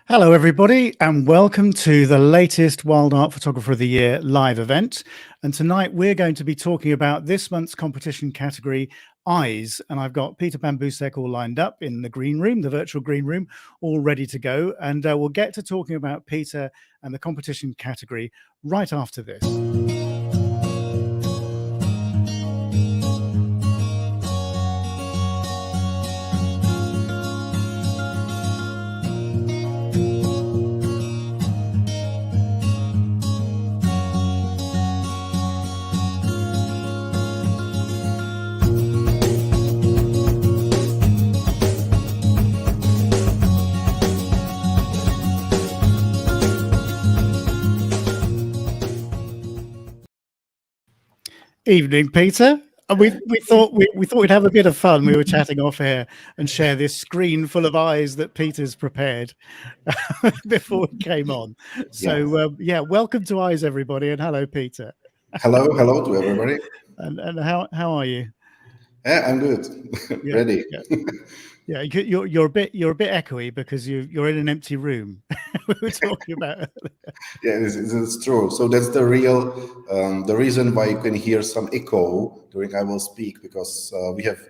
Hello, everybody, and welcome to the latest Wild Art Photographer of the Year live event. And tonight we're going to be talking about this month's competition category, Eyes. And I've got Peter Bambusek all lined up in the green room, the virtual green room, all ready to go. And we'll get to talking about Peter and the competition category right after this. Evening, Peter. And we thought we'd have a bit of fun. We were chatting off air and share this screen full of eyes that Peter's prepared before we came on. So yeah, welcome to Eyes, everybody, and hello, Peter. Hello to everybody. And how are you? Yeah, I'm good. Yeah, Ready. Yeah, you're a bit echoey because you're in an empty room. We were talking about. Yeah, it's true. So that's the reason why you can hear some echo during I will speak, because we have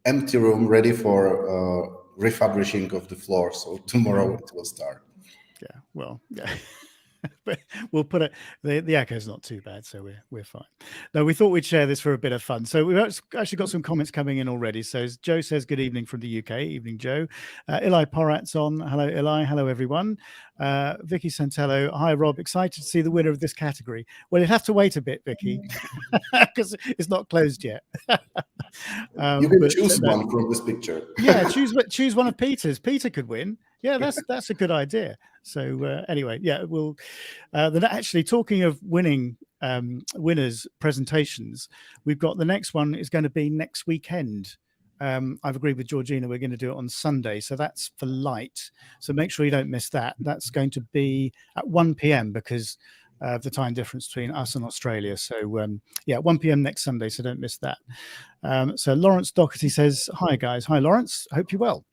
empty room ready for refurbishing of the floor. So tomorrow it will start. Yeah, well, yeah. But we'll put it. The echo's not too bad, so we're fine. No, we thought we'd share this for a bit of fun. So we've actually got some comments coming in already. So Joe says, "Good evening from the UK." Evening, Joe. Eli Porat's on. Hello, Eli. Hello, everyone. Vicky Santello. Hi, Rob. Excited to see the winner of this category. Well, you'd have to wait a bit, Vicky, because it's not closed yet. You can choose one from this picture. Yeah, choose one of Peter's. Peter could win. Yeah, that's a good idea. So anyway, yeah, we'll. Then actually, talking of winning winners presentations, we've got the next one is going to be next weekend. I've agreed with Georgina. We're going to do it on Sunday, so that's for Light. So make sure you don't miss that. That's going to be at 1 p.m. because of the time difference between us and Australia. So yeah, 1 p.m. next Sunday. So don't miss that. So Lawrence Doherty says, "Hi guys, hi Lawrence. Hope you're well."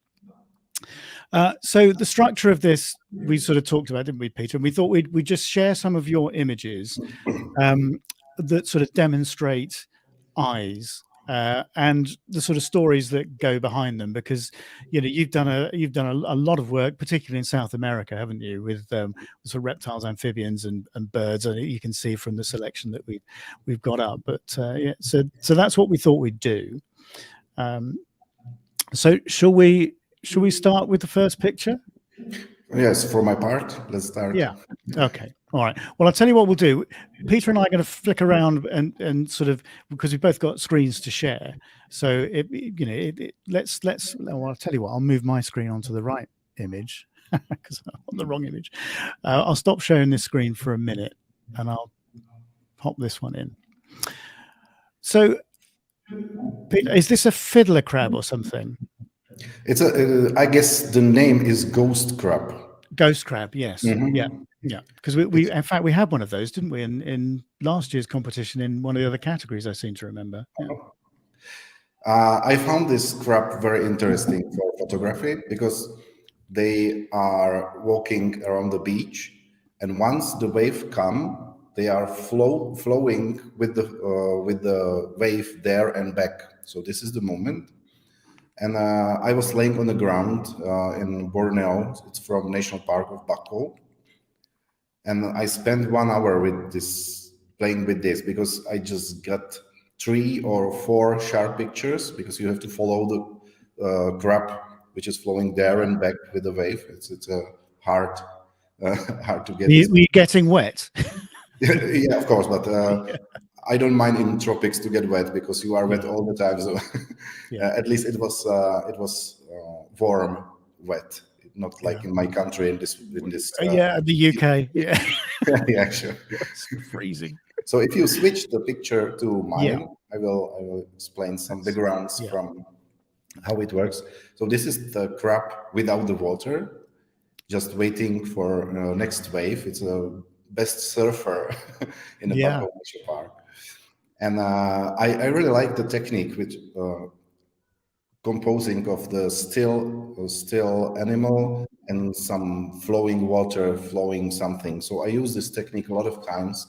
So the structure of this we sort of talked about, didn't we, Peter? And we thought we'd just share some of your images that sort of demonstrate eyes and the sort of stories that go behind them, because you've done a lot of work, particularly in South America, haven't you, with sort of reptiles, amphibians, and birds. And you can see from the selection that we've got up. But yeah, so that's what we thought we'd do. So shall we start with the first picture? Yes, for my part, let's start. Yeah. Okay. All right. Well, I'll tell you what we'll do. Peter and I are going to flick around and sort of, because we've both got screens to share. So let's. Well, I'll tell you what. I'll move my screen onto the right image because I'm on the wrong image. I'll stop sharing this screen for a minute and I'll pop this one in. So, Peter, is this a fiddler crab or something? It's I guess the name is ghost crab. Ghost crab, yes. Yeah, because we in fact we had one of those, didn't we, in last year's competition in one of the other categories, I seem to remember. Yeah. I found this crab very interesting for photography because they are walking around the beach, and once the wave come, they are flowing with the wave there and back. So this is the moment. And I was laying on the ground in Borneo. It's from National Park of Bako. And I spent 1 hour with this, playing with this, because I just got 3 or 4 sharp pictures, because you have to follow the crab, which is flowing there and back with the wave. It's a hard to get. We're getting wet. Yeah, of course, but I don't mind in tropics to get wet, because you are wet all the time. So at least it was warm wet, not like in my country in this. Yeah, the UK. Yeah, yeah, sure. It's freezing. So if you switch the picture to mine, I will explain some backgrounds from how it works. So this is the crab without the water, just waiting for next wave. It's a best surfer in the Bako National Park. And I really like the technique with composing of the still animal and some flowing water, flowing something. So I use this technique a lot of times.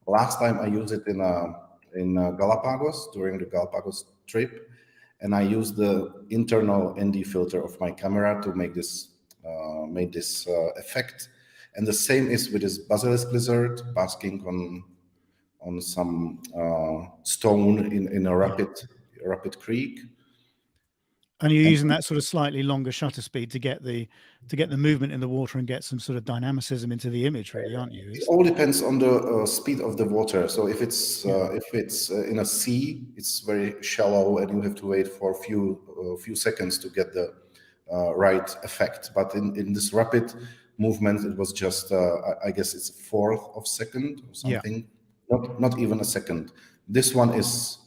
Last time I used it in Galapagos during the Galapagos trip, and I used the internal ND filter of my camera to make this effect. And the same is with this basilisk lizard basking on some stone in a rapid creek. And you're using that sort of slightly longer shutter speed to get the movement in the water and get some sort of dynamicism into the image, really, aren't you? It all depends on the speed of the water. So if it's in a sea, it's very shallow, and you have to wait for a few seconds to get the right effect. But in this rapid movement, it was just I guess it's a fourth of a second or something. Not even a second. This one is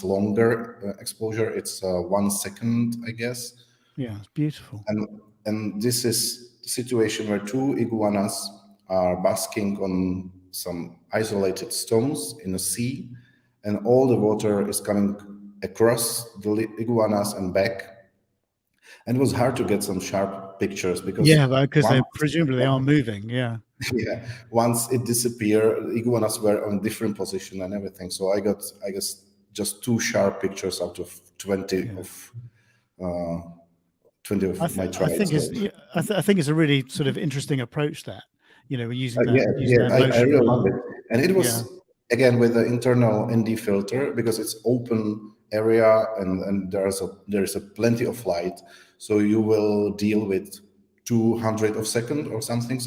longer exposure. It's 1 second, I guess. Yeah, it's beautiful. And this is the situation where two iguanas are basking on some isolated stones in a sea, and all the water is coming across the iguanas and back. And it was hard to get some sharp pictures because they presumably are moving. Yeah. Yeah. Once it disappeared, iguanas were on different position and everything. So I guess just 2 sharp pictures out of 20 of my tries. I think it's a really sort of interesting approach that, we're using that. I really love it. And it was again with the internal ND filter, because it's open area and there's a plenty of light. So you will deal with 200 of second or something,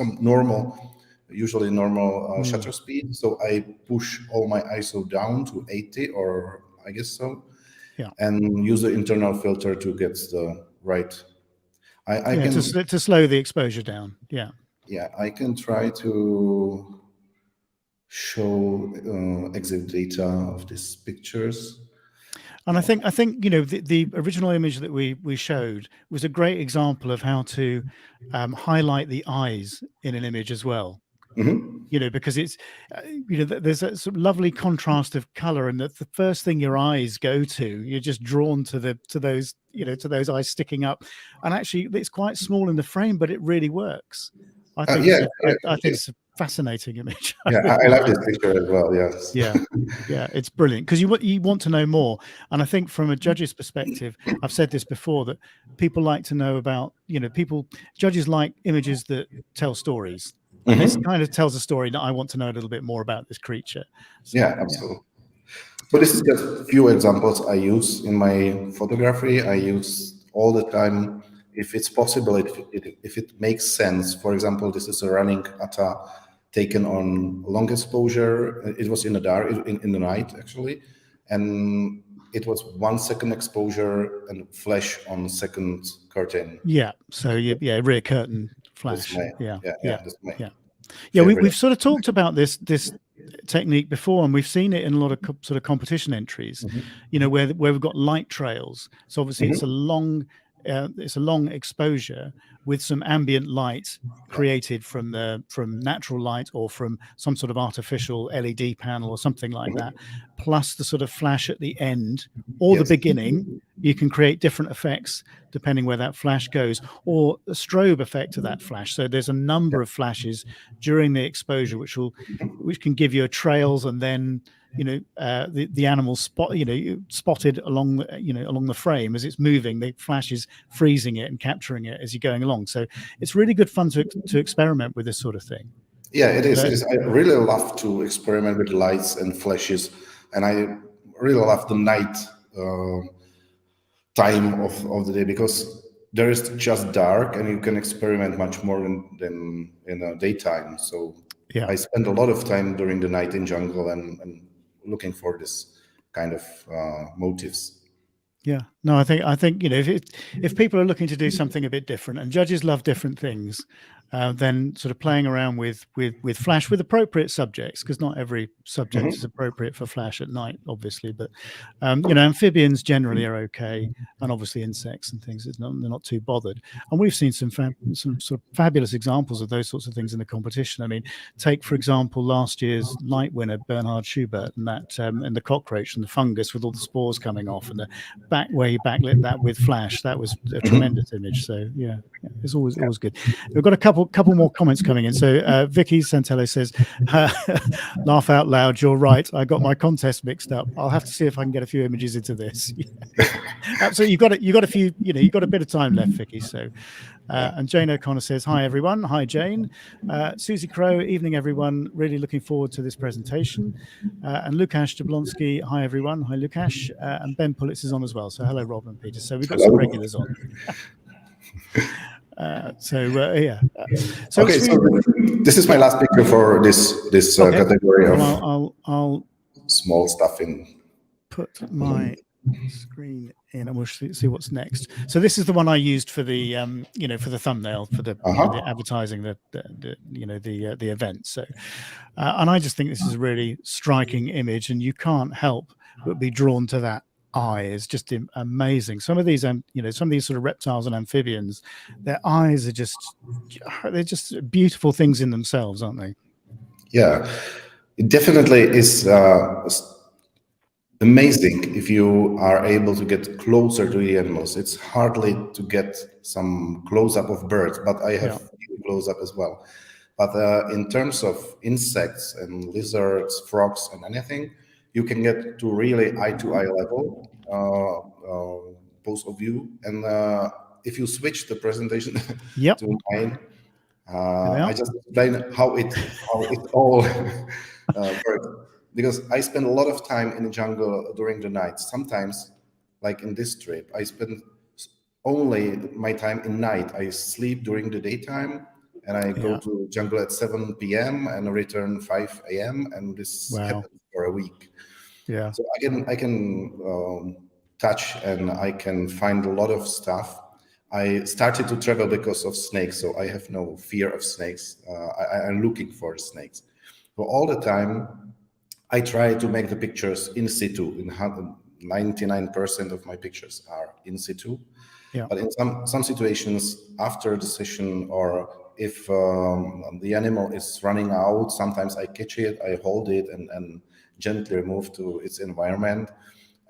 usually normal shutter speed. So I push all my ISO down to 80, or I guess so. Yeah. And use the internal filter to get the right. To slow the exposure down. Yeah. Yeah, I can try to show exit data of these pictures. And I think the original image that we showed was a great example of how to highlight the eyes in an image as well. Mm-hmm. Because it's there's a sort of lovely contrast of color, and that the first thing your eyes go to, you're just drawn to those eyes sticking up, and actually it's quite small in the frame, but it really works. I think it's a fascinating image. I like this picture as well. Yes. Yeah, it's brilliant, because you want to know more. And I think from a judge's perspective, I've said this before, that people like to know about, judges like images that tell stories. And this kind of tells a story that I want to know a little bit more about this creature. So, absolutely. So this is just a few examples I use in my photography. I use all the time, if it's possible, if it makes sense. For example, this is a running atta taken on long exposure. It was in the dark, in the night actually, and it was 1 second exposure and flash on second curtain. Yeah. So rear curtain flash. We've sort of talked about this technique before, and we've seen it in a lot of sort of competition entries, where we've got light trails. So obviously it's a long exposure with some ambient light created from natural light or from some sort of artificial LED panel or something like that, plus the sort of flash at the end or the beginning. You can create different effects depending where that flash goes, or a strobe effect to that flash. So there's a number of flashes during the exposure which can give you a trails, and then the animal spotted along the frame as it's moving. The flash is freezing it and capturing it as you're going along. So it's really good fun to experiment with this sort of thing. Yeah, it is. I really love to experiment with lights and flashes, and I really love the night time of the day, because there is just dark and you can experiment much more than in the daytime. So I spend a lot of time during the night in jungle and looking for this kind of motives. Yeah, no, I think if people are looking to do something a bit different, and judges love different things, then sort of playing around with Flash with appropriate subjects, because not every subject is appropriate for Flash at night, obviously. But amphibians generally are okay, and obviously insects and things, they're not too bothered. And we've seen some sort of fabulous examples of those sorts of things in the competition. I mean, take for example last year's night winner Bernhard Schubert, and that and the cockroach and the fungus with all the spores coming off, and the where he backlit that with Flash. That was a tremendous image. So yeah, it's always good. We've got a couple more comments coming in. So Vicky Santello says, "Laugh out loud. You're right. I got my contest mixed up. I'll have to see if I can get a few images into this." Absolutely, you got a few. You got a bit of time left, Vicky. So, and Jane O'Connor says, "Hi everyone. Hi Jane. Susie Crow. Evening everyone. Really looking forward to this presentation." And Lukasz Jablonski. Hi everyone. Hi Lukasz. And Ben Pullitz is on as well. So hello Rob and Peter. So we've got some regulars on. Yeah. So okay, so this is my last picture for this okay. Category of I'll small stuff in. Put my screen in, and we'll see what's next. So this is the one I used for the for the thumbnail, for the, the advertising, the event. So and I just think this is a really striking image, and you can't help but be drawn to that eye. Is just amazing. Some of these sort of reptiles and amphibians, their eyes are they're just beautiful things in themselves, aren't they? Yeah, it definitely is amazing if you are able to get closer to the animals. It's hardly to get some close-up of birds, but I have close-up as well. But in terms of insects and lizards, frogs, and anything, you can get to really eye-to-eye level, both of you. And if you switch the presentation to mine, I just explain how it all works. Because I spend a lot of time in the jungle during the night. Sometimes, like in this trip, I spend only my time in night. I sleep during the daytime, and I go to jungle at 7 p.m. and return 5 a.m. And this happens for a week. Yeah. So I can touch, and I can find a lot of stuff. I started to travel because of snakes, so I have no fear of snakes. I'm looking for snakes. So all the time, I try to make the pictures in situ. In 99% of my pictures are in situ. Yeah. But in some situations, after the session, or if the animal is running out, sometimes I catch it, I hold it, and gently remove to its environment.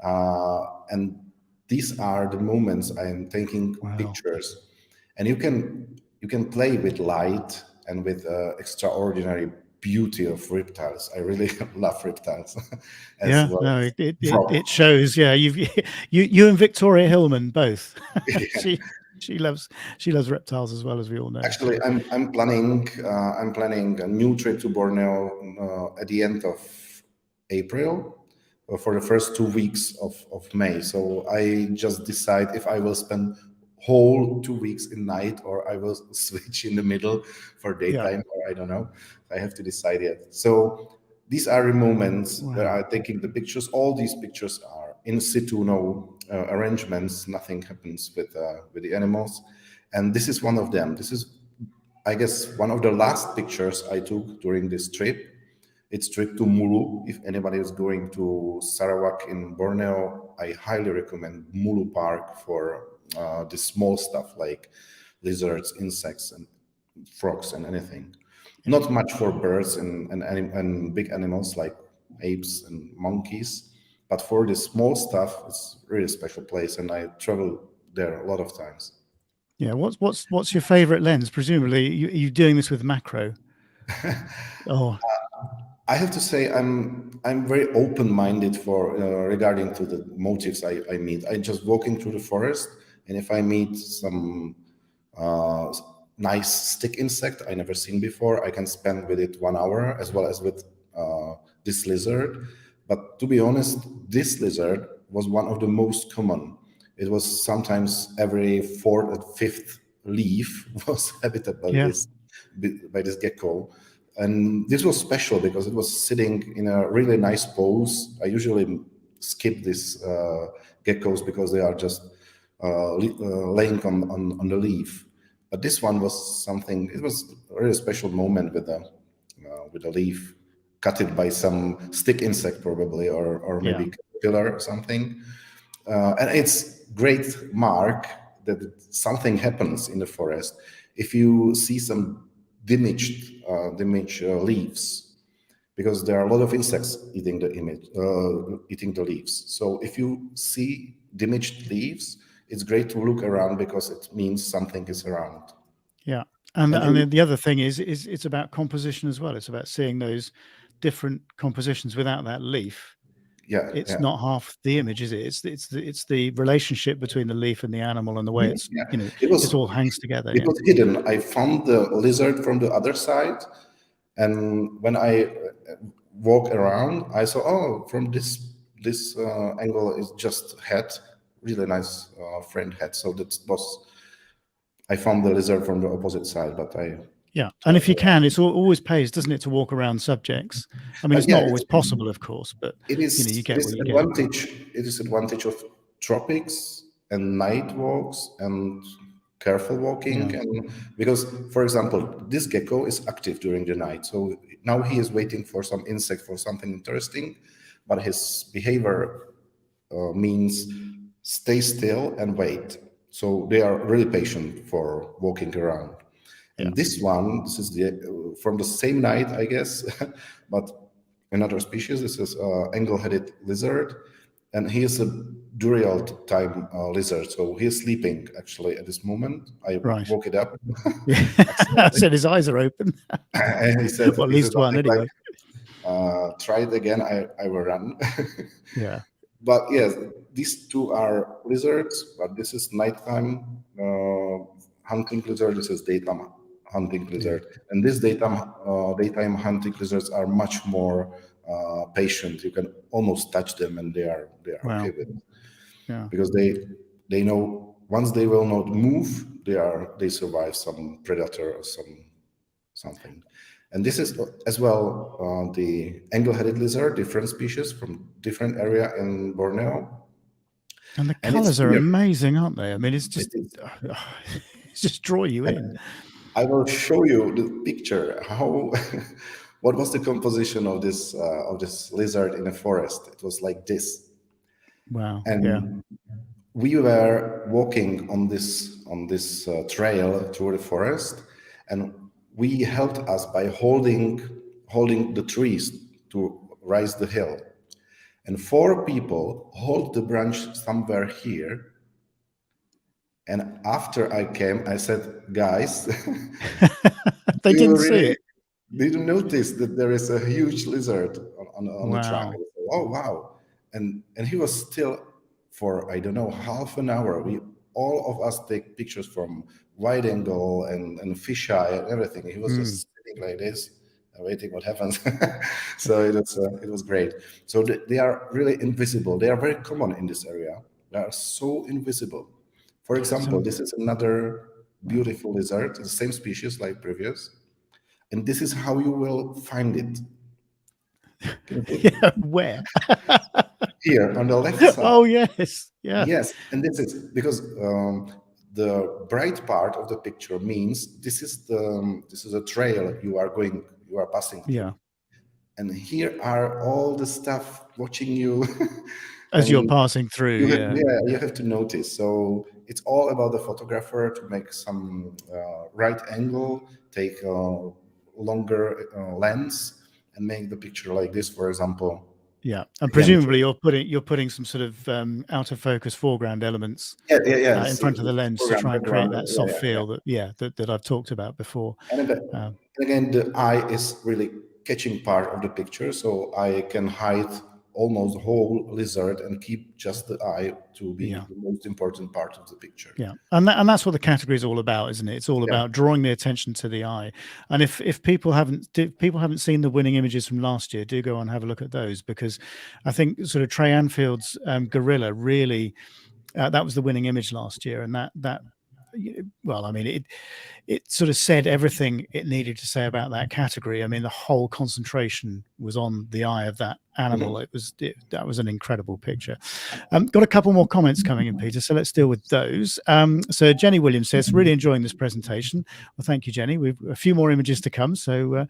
And these are the moments I am taking pictures. And you can play with light and with extraordinary beauty of reptiles. I really love reptiles. Well. No, it shows. Yeah, you and Victoria Hillman both. she loves reptiles as well, as we all know. Actually, I'm planning a new trip to Borneo at the end of April for the first 2 weeks of May. So I just decide if I will spend whole 2 weeks in night, or I will switch in the middle for daytime, or I don't know. I have to decide yet. So these are the moments where I'm taking the pictures. All these pictures are in situ, no arrangements. Nothing happens with the animals, and this is one of them. This is, I guess, one of the last pictures I took during this trip. It's trip to Mulu. If anybody is going to Sarawak in Borneo, I highly recommend Mulu Park for the small stuff like lizards, insects, and frogs, and anything. Not much for birds and big animals like apes and monkeys, but for the small stuff, it's really a special place, and I travel there a lot of times. Yeah, what's your favorite lens? Presumably, you doing this with macro? I have to say I'm very open-minded for regarding to the motifs I meet. I'm just walking through the forest, and if I meet some nice stick insect I never seen before, I can spend with it 1 hour, as well as with this lizard. But to be honest, this lizard was one of the most common. It was sometimes every 4th or 5th leaf was habitable by this gecko. And this was special because it was sitting in a really nice pose. I usually skip these geckos because they are just laying on the leaf. But this one was something. It was a really special moment with a leaf, cut it by some stick insect probably, or Yeah. maybe caterpillar or something. And it's great mark that something happens in the forest if you see some damaged leaves, because there are a lot of insects eating eating the leaves. So if you see damaged leaves, it's great to look around because it means something is around. Yeah. And And then the other thing is it's about composition as well. It's about seeing those different compositions without that leaf. yeah, It's yeah. not half the image, is it? It's the relationship between the leaf and the animal and the way it's, Yeah. you know, It was it all hangs together. it Yeah. was hidden. I found the lizard from the other side, and when I walk around, I saw, oh, from this angle is just head, really nice friend head. So that was, I found the lizard from the opposite side, but I Yeah. And if turned you can, around. it's always pays, doesn't it, to walk around subjects? I mean, it's Yeah, not always possible, of course, but it you know, you is it get is what you get. advantage it is advantage of tropics and night walks and careful walking. Yeah. And because, for example, this gecko is active during the night, so now he is waiting for some insect, for something interesting, but his behavior means stay still and wait. So they are really patient for walking around. Yeah. And this is from the same night, I guess, but another species. This is angle-headed lizard, and he is a burial time lizard. So he is sleeping actually at this moment. I Right. woke it up Yeah. I accidentally, said his eyes are open. and Well, at he said least one something like, anyway. "Try it again. I will run." Yeah. But yes, these two are lizards, but this is nighttime hunting lizard. This is daytime hunting Yeah. lizard, and this daytime hunting lizards are much more patient. You can almost touch them, and they are okay Wow. with it, Yeah. because they know once they will not move, they survive some predator or something. And this is as well the angle-headed lizard, different species from different area in Borneo, And the and it's colors are here. amazing, aren't they? I mean, it's It just, is. it's just draw you in. I will show you the picture. How, what was the composition of this lizard in a forest? It was like this, Wow. Yeah. and we were walking on this trail through the forest, and we helped us by holding the trees to rise the hill. And four people hold the branch somewhere here. And after I came, I said, guys, They you didn't see really it. didn't notice that there is a huge lizard on the track. Wow. Oh wow. And he was still for, I don't know, half an hour. We all of us take pictures from wide angle and fisheye and everything. He was Mm. just sitting like this, waiting what happens. So it was great. So they are really invisible. They are very common in this area. They are so invisible. For example, So, this is another wow. beautiful lizard, the same species like previous, and this is how you will find it. Can you put Yeah. Where? here on the left side? Oh, yes. Yeah. Yes, and this is because the bright part of the picture means this is a trail you are passing through, Yeah. and here are all the stuff watching you, As you're and passing through. Yeah. you have to notice. So it's all about the photographer to make some right angle, take a longer lens, and make the picture like this, for example. Yeah. And Again, presumably you're putting some sort of out of focus foreground elements yeah. in So front of the the lens to program try and create background, that yeah, soft yeah. feel that I've talked about before. And Um, again, the eye is really catching part of the picture, so I can hide almost the whole lizard and keep just the eye to be yeah. the most important part of the picture. Yeah, and that's what the category is all about, isn't it? It's all Yeah. about drawing the attention to the eye. And if people haven't seen the winning images from last year, do go and have a look at those, because I think sort of Trey Anfield's gorilla really that was the winning image last year, and that well, I mean, it sort of said everything it needed to say about that category. I mean, the whole concentration was on the eye of that animal. That was an incredible picture. Got a couple more comments coming in, Peter, so let's deal with those. So Jenny Williams says, really enjoying this presentation. Well, thank you, Jenny. We've a few more images to come. So,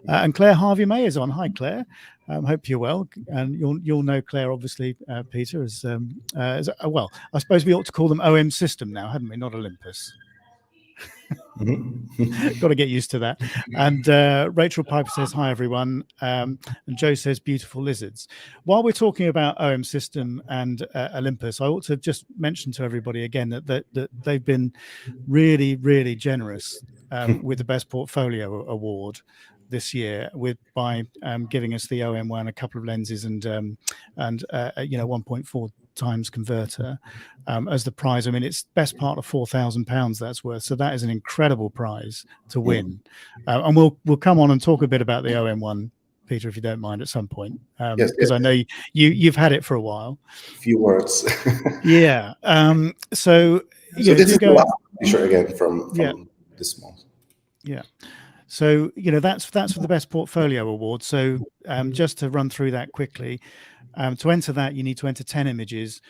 and Claire Harvey May is on. Hi, Claire. Hope you're well, and you'll know Claire, obviously, Peter, as well. I suppose we ought to call them OM System now, hadn't we? Not Olympus. Got to get used to that. And Rachel Piper says, hi, everyone. And Joe says, beautiful lizards. While we're talking about OM System and Olympus, I ought to just mention to everybody again that they've been really, really generous with the Best Portfolio Award this year by giving us the OM1, a couple of lenses, and 1.4 times converter as the prize. I mean, it's best part of £4,000 that's worth. So that is an incredible prize to win. And we'll come on and talk a bit about the OM1, Peter, if you don't mind, at some point, because I know you've had it for a while. A few words. Yeah. So this is the last picture again from this month. Yeah. So, that's for the Best Portfolio Award. So just to run through that quickly, to enter that, you need to enter 10 images,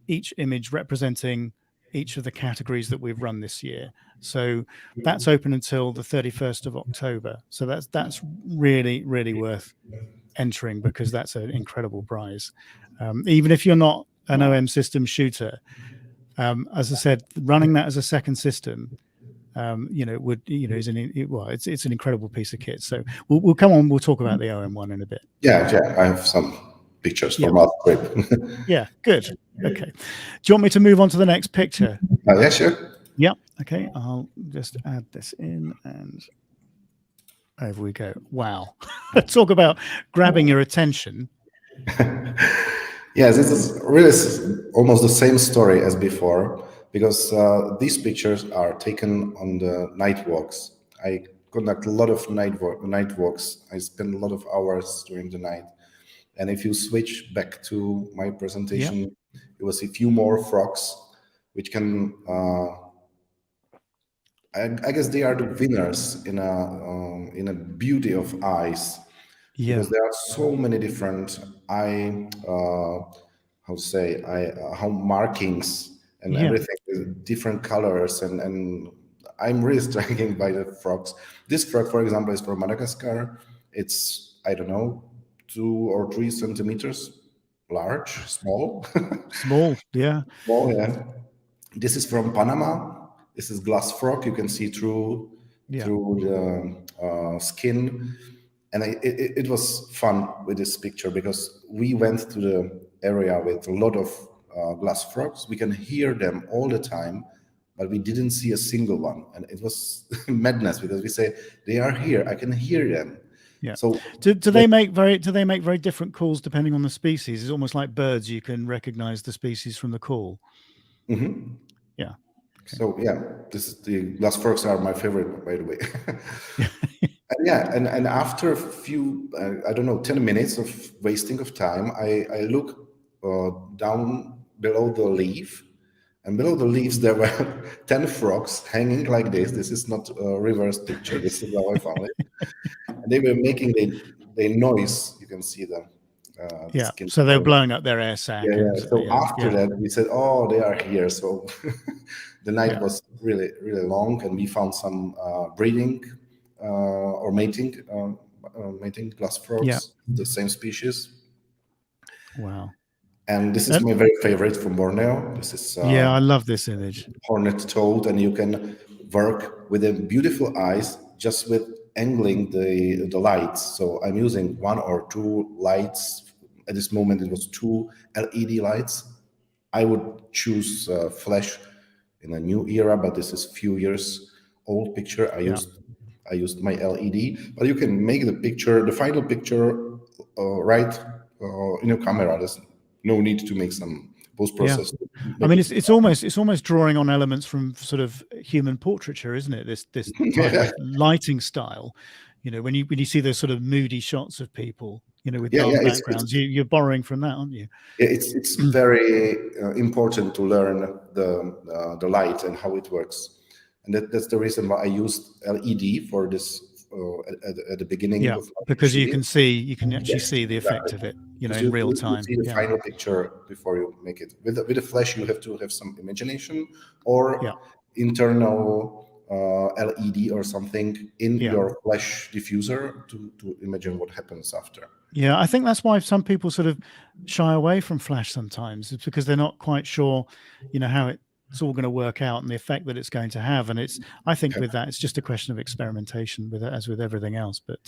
each image representing each of the categories that we've run this year. So that's open until the 31st of October. So that's really, really worth entering, because that's an incredible prize. Even if you're not an OM System shooter, as I said, running that as a second system, it's an incredible piece of kit. So we'll come on. We'll talk about the OM1 in a bit. Yeah. I have some pictures from our trip. Yeah, good. Okay. Do you want me to move on to the next picture? Yeah, sure. Yeah. Okay. I'll just add this in, and over we go. Wow. Talk about grabbing your attention. Yes, this is really almost the same story as before, because these pictures are taken on the night walks. I conduct a lot of night walks. I spend a lot of hours during the night. And if you switch back to my presentation, you will see a few more frogs, which can, I guess they are the winners in a beauty of eyes. Yeah. Because there are so many different markings and everything with different colors, and I'm really striking by the frogs. This frog, for example, is from Madagascar. It's, I don't know, 2 or 3 centimeters large, small. Small, yeah. Small, yeah. This is from Panama. This is glass frog. You can see through the skin. And it was fun with this picture, because we went to the area with a lot of glass frogs. We can hear them all the time, but we didn't see a single one. And it was madness, because we say, they are here, I can hear them. Yeah. So do they make very different calls depending on the species? It's almost like birds, you can recognize the species from the call. Mm-hmm. Yeah. Okay. So the glass frogs are my favorite, by the way. And after a few, 10 minutes of wasting of time, I look down below the leaf, and below the leaves there were 10 frogs hanging like this. This is not a reverse picture. This is how I found it. And they were making the noise. You can see them. So they're blowing up their air sac. So after that, we said, oh, they are here. So the night was really, really long, and we found some breeding or mating glass frogs, the same species. Wow. And this is my very favorite from Borneo. This is I love this image. Hornet toad, and you can work with the beautiful eyes just with angling the lights. So I'm using 1 or 2 lights. At this moment, it was 2 LED lights. I would choose flash in a new era, but this is few years old picture. I used my LED, but you can make the final picture right in your camera. There's no need to make some post-process. I mean, it's almost drawing on elements from sort of human portraiture, isn't it? This type of lighting style. When you see those sort of moody shots of people, with dark backgrounds, you're borrowing from that, aren't you? It's very important to learn the light and how it works. and that's the reason why I used LED for this at the beginning Yeah, of my because you shooting. can actually Yes, see the effect exactly. of it, Because in real you time. see the Yeah, final picture before you make it. With a flash, you have to have some imagination or yeah, internal LED or something in yeah. your flash diffuser to imagine what happens after. Yeah, I think that's why some people sort of shy away from Flash sometimes. It's because they're not quite sure, how it's all going to work out and the effect that it's going to have. And I think Yeah. with that, it's just a question of experimentation with it, as with everything else. But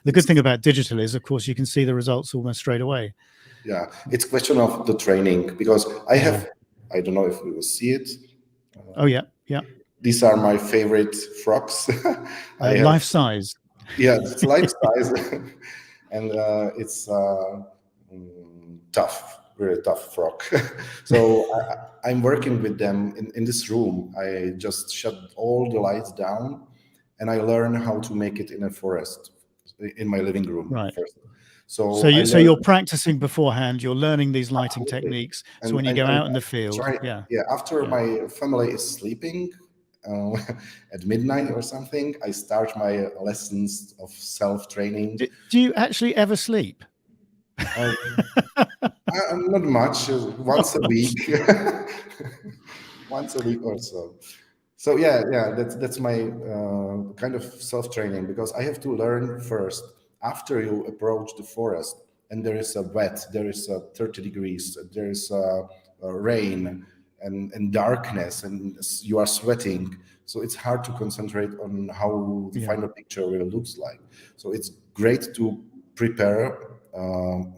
the good It's thing about digital is, of course, you can see the results almost straight away. yeah, it's question of the training because Yeah. I don't know if we will see it. Oh, yeah. Yeah. These are my favorite frogs. I have, Life size. yeah, it's life size, and it's tough, very tough frog. So I'm working with them in this room. I just shut all the lights down, and I learn how to make it in a forest in my living room Right. first. So So I you're learned practicing beforehand. You're learning these lighting absolutely, techniques. So when you go and out in the field, try. yeah, Yeah, after yeah. my family is sleeping, uh, at midnight or something, I start my lessons of self-training. Do you actually ever sleep? Uh, not much, Not once a much. week, once a week or so. So yeah, that's my kind of self-training because I have to learn first. After you approach the forest and there is a wet, there is a 30 degrees, there is a rain and darkness, and you are sweating. So it's hard to concentrate on how the Yeah. final picture really looks like. So it's great to prepare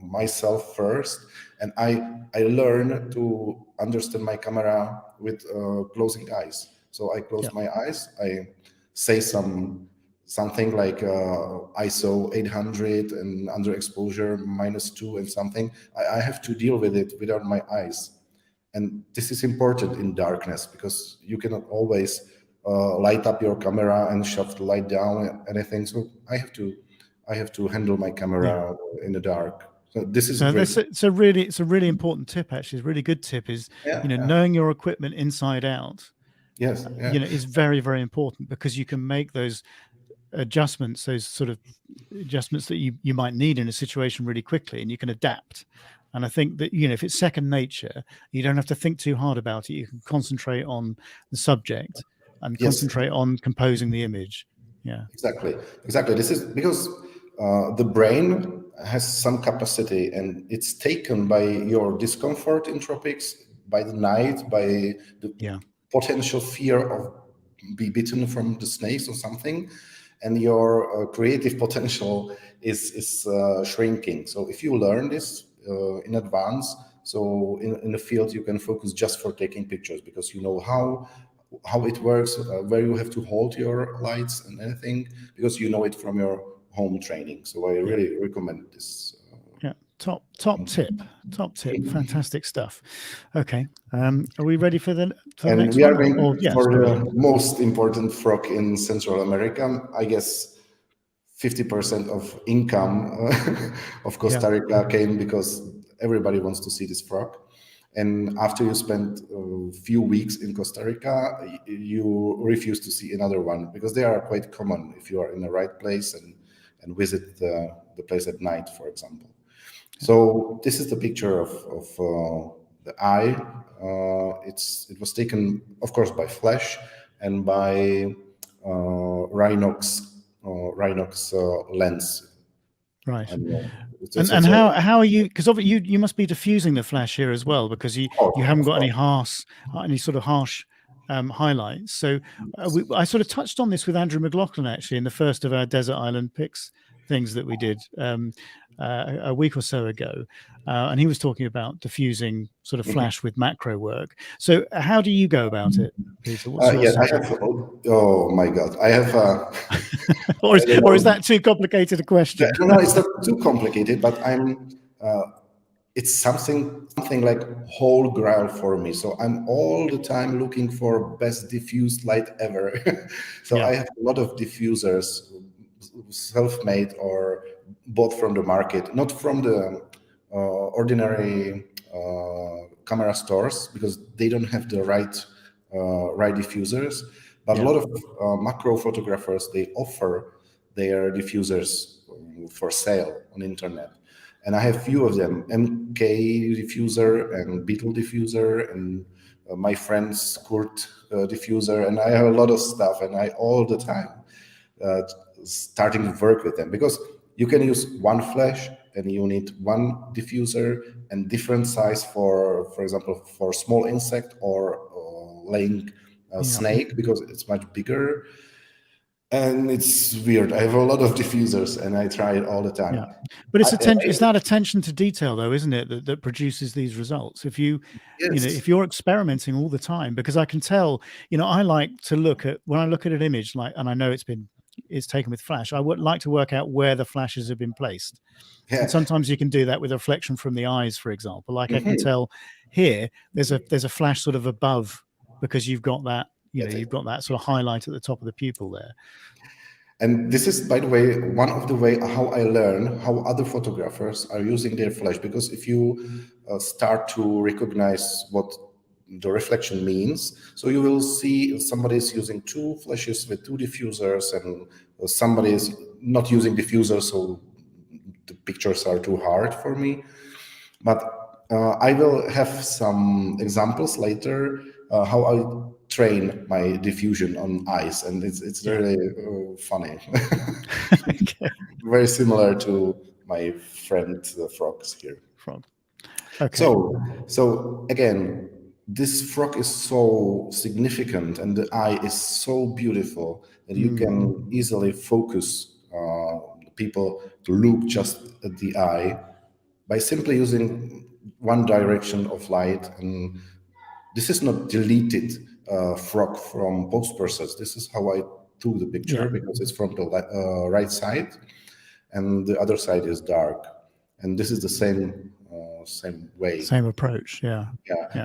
myself first, and I learn to understand my camera with closing eyes. So I Yeah. close my eyes. I say something like ISO 800 and underexposure -2 and something. I have to deal with it without my eyes, and this is important in darkness because you cannot always light up your camera and shut the light down anything. So I have to handle my Yeah. camera in the dark. So this is So great. it's a really important tip. Actually, it's a really good tip. Is Yeah, yeah. knowing your equipment inside out. Yes, yeah. Is very, very important because you can make those adjustments, those sort of adjustments that you might need in a situation really quickly, and you can adapt. And I think that if it's second nature, you don't have to think too hard about it. You can concentrate on the subject and Yes, concentrate on composing the image. Yeah. exactly. This is because the brain has some capacity, and it's taken by your discomfort in tropics, by the night, by the Yeah. potential fear of be bitten from the snakes or something, and your creative potential is shrinking. So if you learn this in advance, so in the field you can focus just for taking pictures because you know how it works, where you have to hold your lights and anything, because you know it from your home training. So I Yeah. really recommend this. Yeah. Top tip. Top tip. Fantastic stuff. Okay. Are we ready for the And next we are one? going Or yes, for go the ahead. most important frog in Central America. I guess 50% of income of Yeah. Costa Rica came because everybody wants to see this frog. And after you spend a few weeks in Costa Rica, you refuse to see another one because they are quite common if you are in the right place and visit the place at night, for example. So this is the picture of the eye. It was taken, of course, by flash and by Rhinox lens. Right. And And how are you? Because obviously you must be diffusing the flash here as well, because you haven't of got course. any sort of harsh highlights. So I sort of touched on this with Andrew McLaughlin actually in the first of our Desert Island Picks things that we did a week or so ago, and he was talking about diffusing sort of flash with macro work. So how do you go about it, Peter? What's your Yeah, I setup? have. Oh my God, I have. or I don't is know. that too complicated a question? No, it's not too complicated, but it's something like whole grail for me. So I'm all the time looking for best diffused light ever. So Yeah. I have a lot of diffusers, self-made or bought from the market, not from the ordinary camera stores because they don't have the right diffusers. But a lot of macro photographers, they offer their diffusers for sale on internet. And I have few of them, MK diffuser and Beetle diffuser and my friend's Kurt diffuser. And I have a lot of stuff, and I all the time uh, starting to work with them, because you can use one flash and you need one diffuser and different size for example, for small insect or laying snake, because it's much bigger. And it's weird. I have a lot of diffusers and I try it all the time. Yeah, but it's that attention to detail, though, isn't it, that produces these results? If you, Yes. if you're experimenting all the time, because I can tell, I like to look at, when I look at an image, like, and I know it's taken with flash, I would like to work out where the flashes have been placed. Yeah. And sometimes you can do that with a reflection from the eyes, for example. Like I can tell here, there's a flash sort of above, because you've got that, you've got that sort of highlight at the top of the pupil there. And this is, by the way, one of the way how I learn how other photographers are using their flash. Because if you start to recognize what the reflection means, so you will see somebody is using two flashes with two diffusers, and somebody is not using diffusers, so the pictures are too hard for me. But I will have some examples later how I train my diffusion on ice, and it's really funny. Okay. Very similar to my friend the frogs here. Frog. Okay. So again, this frog is so significant, and the eye is so beautiful that you can easily focus people to look just at the eye by simply using one direction of light. And this is not deleted frog from post-process. This is how I do the picture, because it's from the right side, and the other side is dark. And this is the same way. Same approach. Yeah.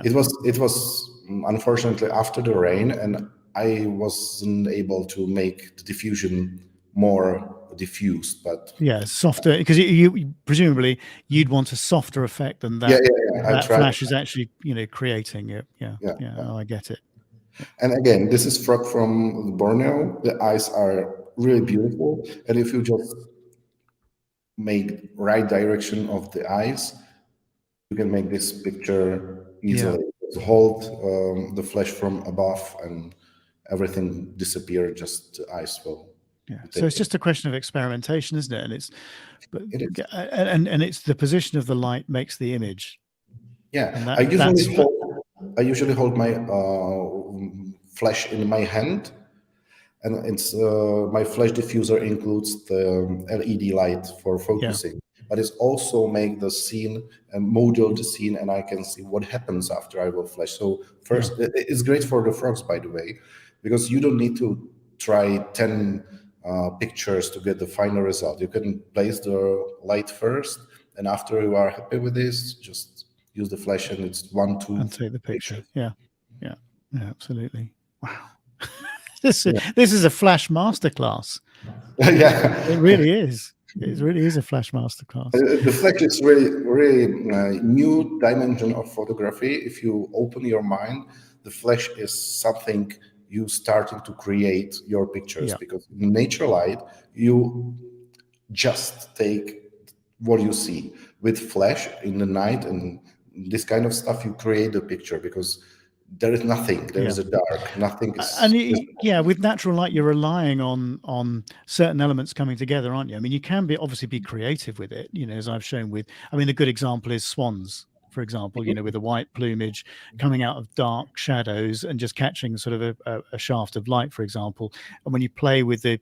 It was unfortunately after the rain, and I wasn't able to make the diffusion more diffused, but softer, because you presumably you'd want a softer effect than that. That flash is actually creating it. I get it. And again, this is frog from Borneo. The eyes are really beautiful, and if you just make right direction of the eyes, you can make this picture easily. Hold the flash from above, and everything disappear. Just the eyes will. So it's just a question of experimentation, isn't it? And and it's the position of the light makes the image. Yeah, I usually hold my flash in my hand, and it's my flash diffuser includes the LED light for focusing, but it's also make the scene and model the scene, and I can see what happens after I will flash. So first, it's great for the frogs, by the way, because you don't need to try 10 pictures to get the final result. You can place the light first, and after you are happy with this, just use the flash, and it's 1, 2, and take the picture. Yeah, absolutely. Wow. This is a flash masterclass. It really is. It really is a flash masterclass. The flash is really new dimension of photography. If you open your mind, the flash is something you starting to create your pictures, because in nature light, you just take what you see. With flash in the night and this kind of stuff, you create a picture, because there is nothing. There is a dark. Nothing is. And with natural light, you're relying on certain elements coming together, aren't you? I mean, you can obviously be creative with it. As I've shown with. I mean, a good example is swans, for example. With the white plumage coming out of dark shadows and just catching sort of a shaft of light, for example. And when you play with the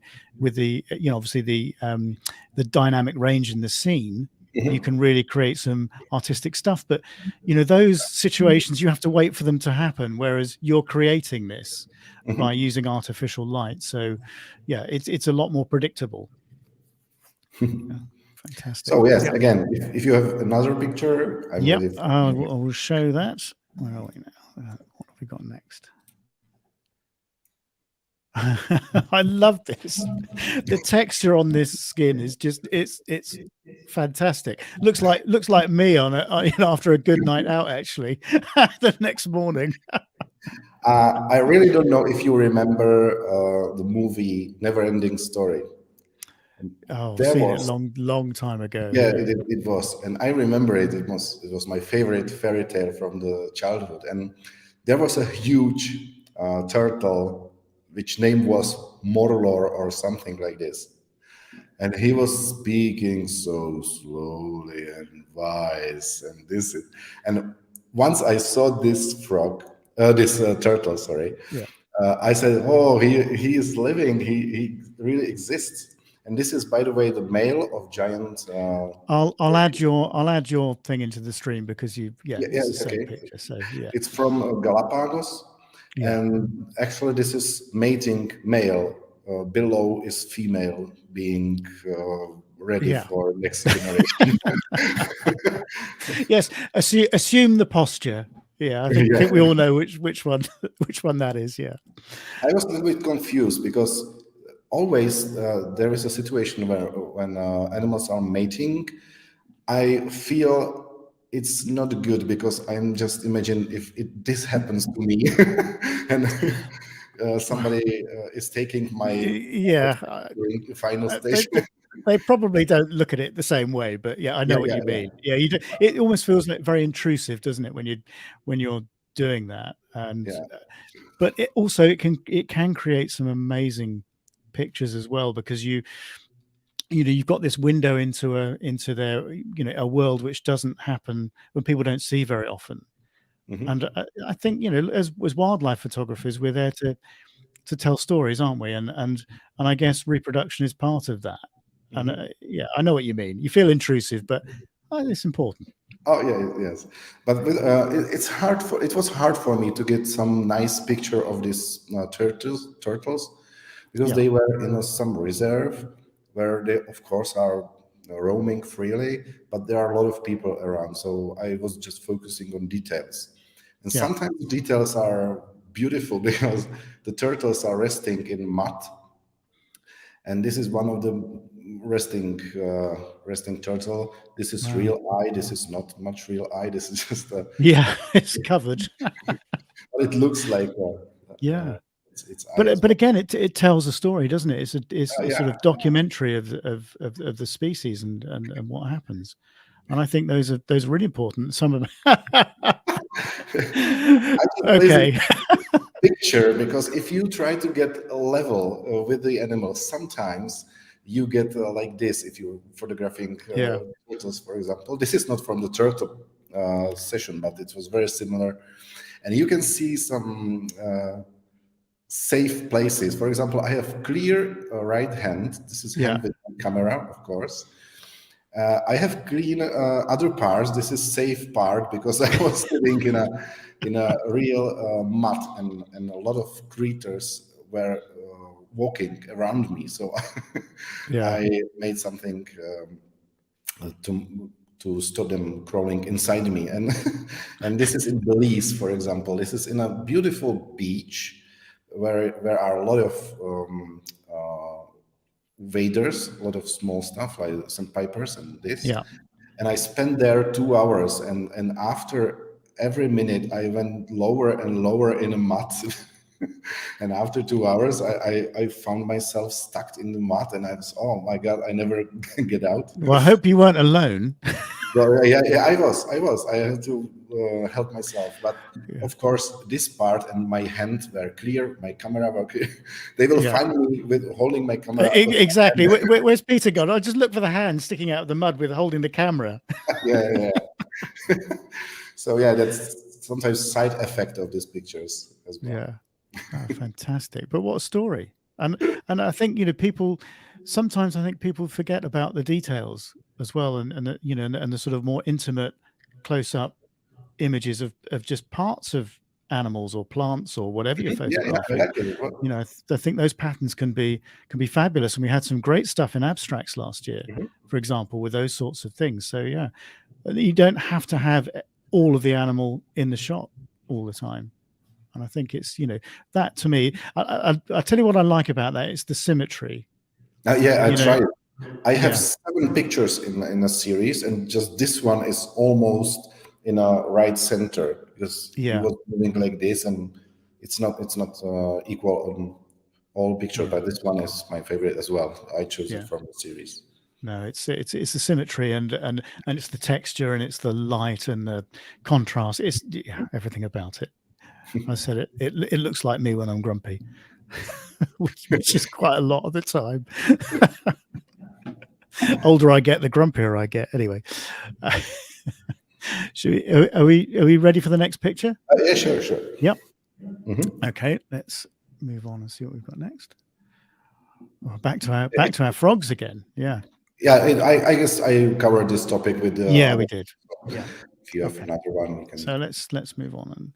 obviously the dynamic range in the scene, you can really create some artistic stuff. But those situations, you have to wait for them to happen, whereas you're creating this by using artificial light. So it's a lot more predictable. Fantastic. So yes, again, if you have another picture, I will show that. Where are we now? What have we got next? I love this. The texture on this skin is just it's fantastic. Looks like me on after a good night out, actually. The next morning. I really don't know if you remember the movie Never-Ending Story. Oh, There seen it was, long time ago. yeah, Yeah, it was, and I remember it. It was my favorite fairy tale from the childhood, and there was a huge turtle, which name was Morlor or something like this. And he was speaking so slowly and wise, and and once I saw this this turtle, sorry, yeah. I said, "Oh, he is living. He really exists." And this is, by the way, the male of giant. I'll add your thing into the stream because yeah, Yeah, yeah, it's the it's same okay. picture. So yeah, It's from Galapagos, yeah, and actually, this is mating male. Below is female, being ready yeah. for next generation. Yes, assume the posture. Yeah, I think we Yeah. all know which one which one that is. Yeah, I was a little bit confused because always there is a situation where when animals are mating, I feel it's not good because I'm just imagine if this happens to me and somebody is taking my yeah. final They stage. they probably don't look at it the same way, but yeah, I Yeah, know what yeah, you yeah, mean. Yeah, you do, it almost feels like very intrusive, doesn't it, when you're doing that? And yeah. but it also it can create some amazing pictures as well because you've got this window into their a world which doesn't happen when people don't see very often. Hmm. And I think as wildlife photographers, we're there to tell stories, aren't we? And I guess reproduction is part of that. And Hmm. yeah, I know what you mean. You feel intrusive, but it's important. Oh yeah, yes, but it's hard for it was hard for me to get some nice picture of these turtles because Yeah, they were in some reserve where they of course are roaming freely, but there are a lot of people around, so I was just focusing on details, and yeah, sometimes details are beautiful because the turtles are resting in mud, and this is one of the resting turtle. This is wow, real eye. This is not much real eye. This is just yeah, it's covered. but it looks like Yeah, its eye but as but well. again, it tells a story, doesn't it? It's a sort Yeah. of documentary of the species and what happens. And I think those are really important. Some of them. I just lazy Okay. picture because if you try to get a level with the animals, sometimes you get like this. If you're photographing Yeah. turtles, for example, this is not from the turtle session, but it was very similar, and you can see some safe places. For example, I have clear right hand. This is Yeah. hand with camera, of course. I have clean other parts. This is safe part because I was sitting in a real mud, and a lot of creatures were walking around me. So Yeah. I made something to stop them crawling inside me. And and this is in Belize, for example. This is in a beautiful beach where are a lot of waders, a lot of small stuff like sandpipers and this. Yeah. And I spent there 2 hours, and after every minute I went lower and lower in the mud. And after 2 hours, I found myself stuck in the mud, and I was, oh my god, I never get out. Well, I hope you weren't alone. Well, yeah, yeah, I had to help myself, but Yeah. of course, this part and my hands were clear, my camera were clear. They will Yeah. find me with holding my camera. With Exactly. Where's Peter gone? I just look for the hand sticking out of the mud with holding the camera. yeah, yeah. So yeah, that's sometimes side effect of these pictures as well. Yeah. Oh, fantastic. But what a story. And I think, people sometimes I think people forget about the details as well and the sort of more intimate close up images of just parts of animals or plants or whatever you're Mhm. Yeah, yeah, photographing. exactly. I think those patterns can be fabulous, and we had some great stuff in abstracts last year, Mhm. for example, with those sorts of things. So yeah, you don't have to have all of the animal in the shot all the time. And I think it's that to me, I tell you what I like about that. It's the symmetry. Yeah, I You know, tried. I have yeah, 7 pictures in a series, and just this one is almost in a right center because he yeah, was moving like this, and it's not equal on all pictures, but this one is my favorite as well. I chose it from the series. No, it's the symmetry and it's the texture and it's the light and the contrast. It's everything about it. I said it. It looks like me when I'm grumpy, which is quite a lot of the time. Older I get, the grumpier I get. Anyway, are we ready for the next picture? Yeah, sure. Yep. Okay, let's move on and see what we've got next. Oh, back to our frogs again. Yeah. Yeah, I guess I covered this topic with. Yeah, we did. Yeah. If you have another one, we can. So let's move on.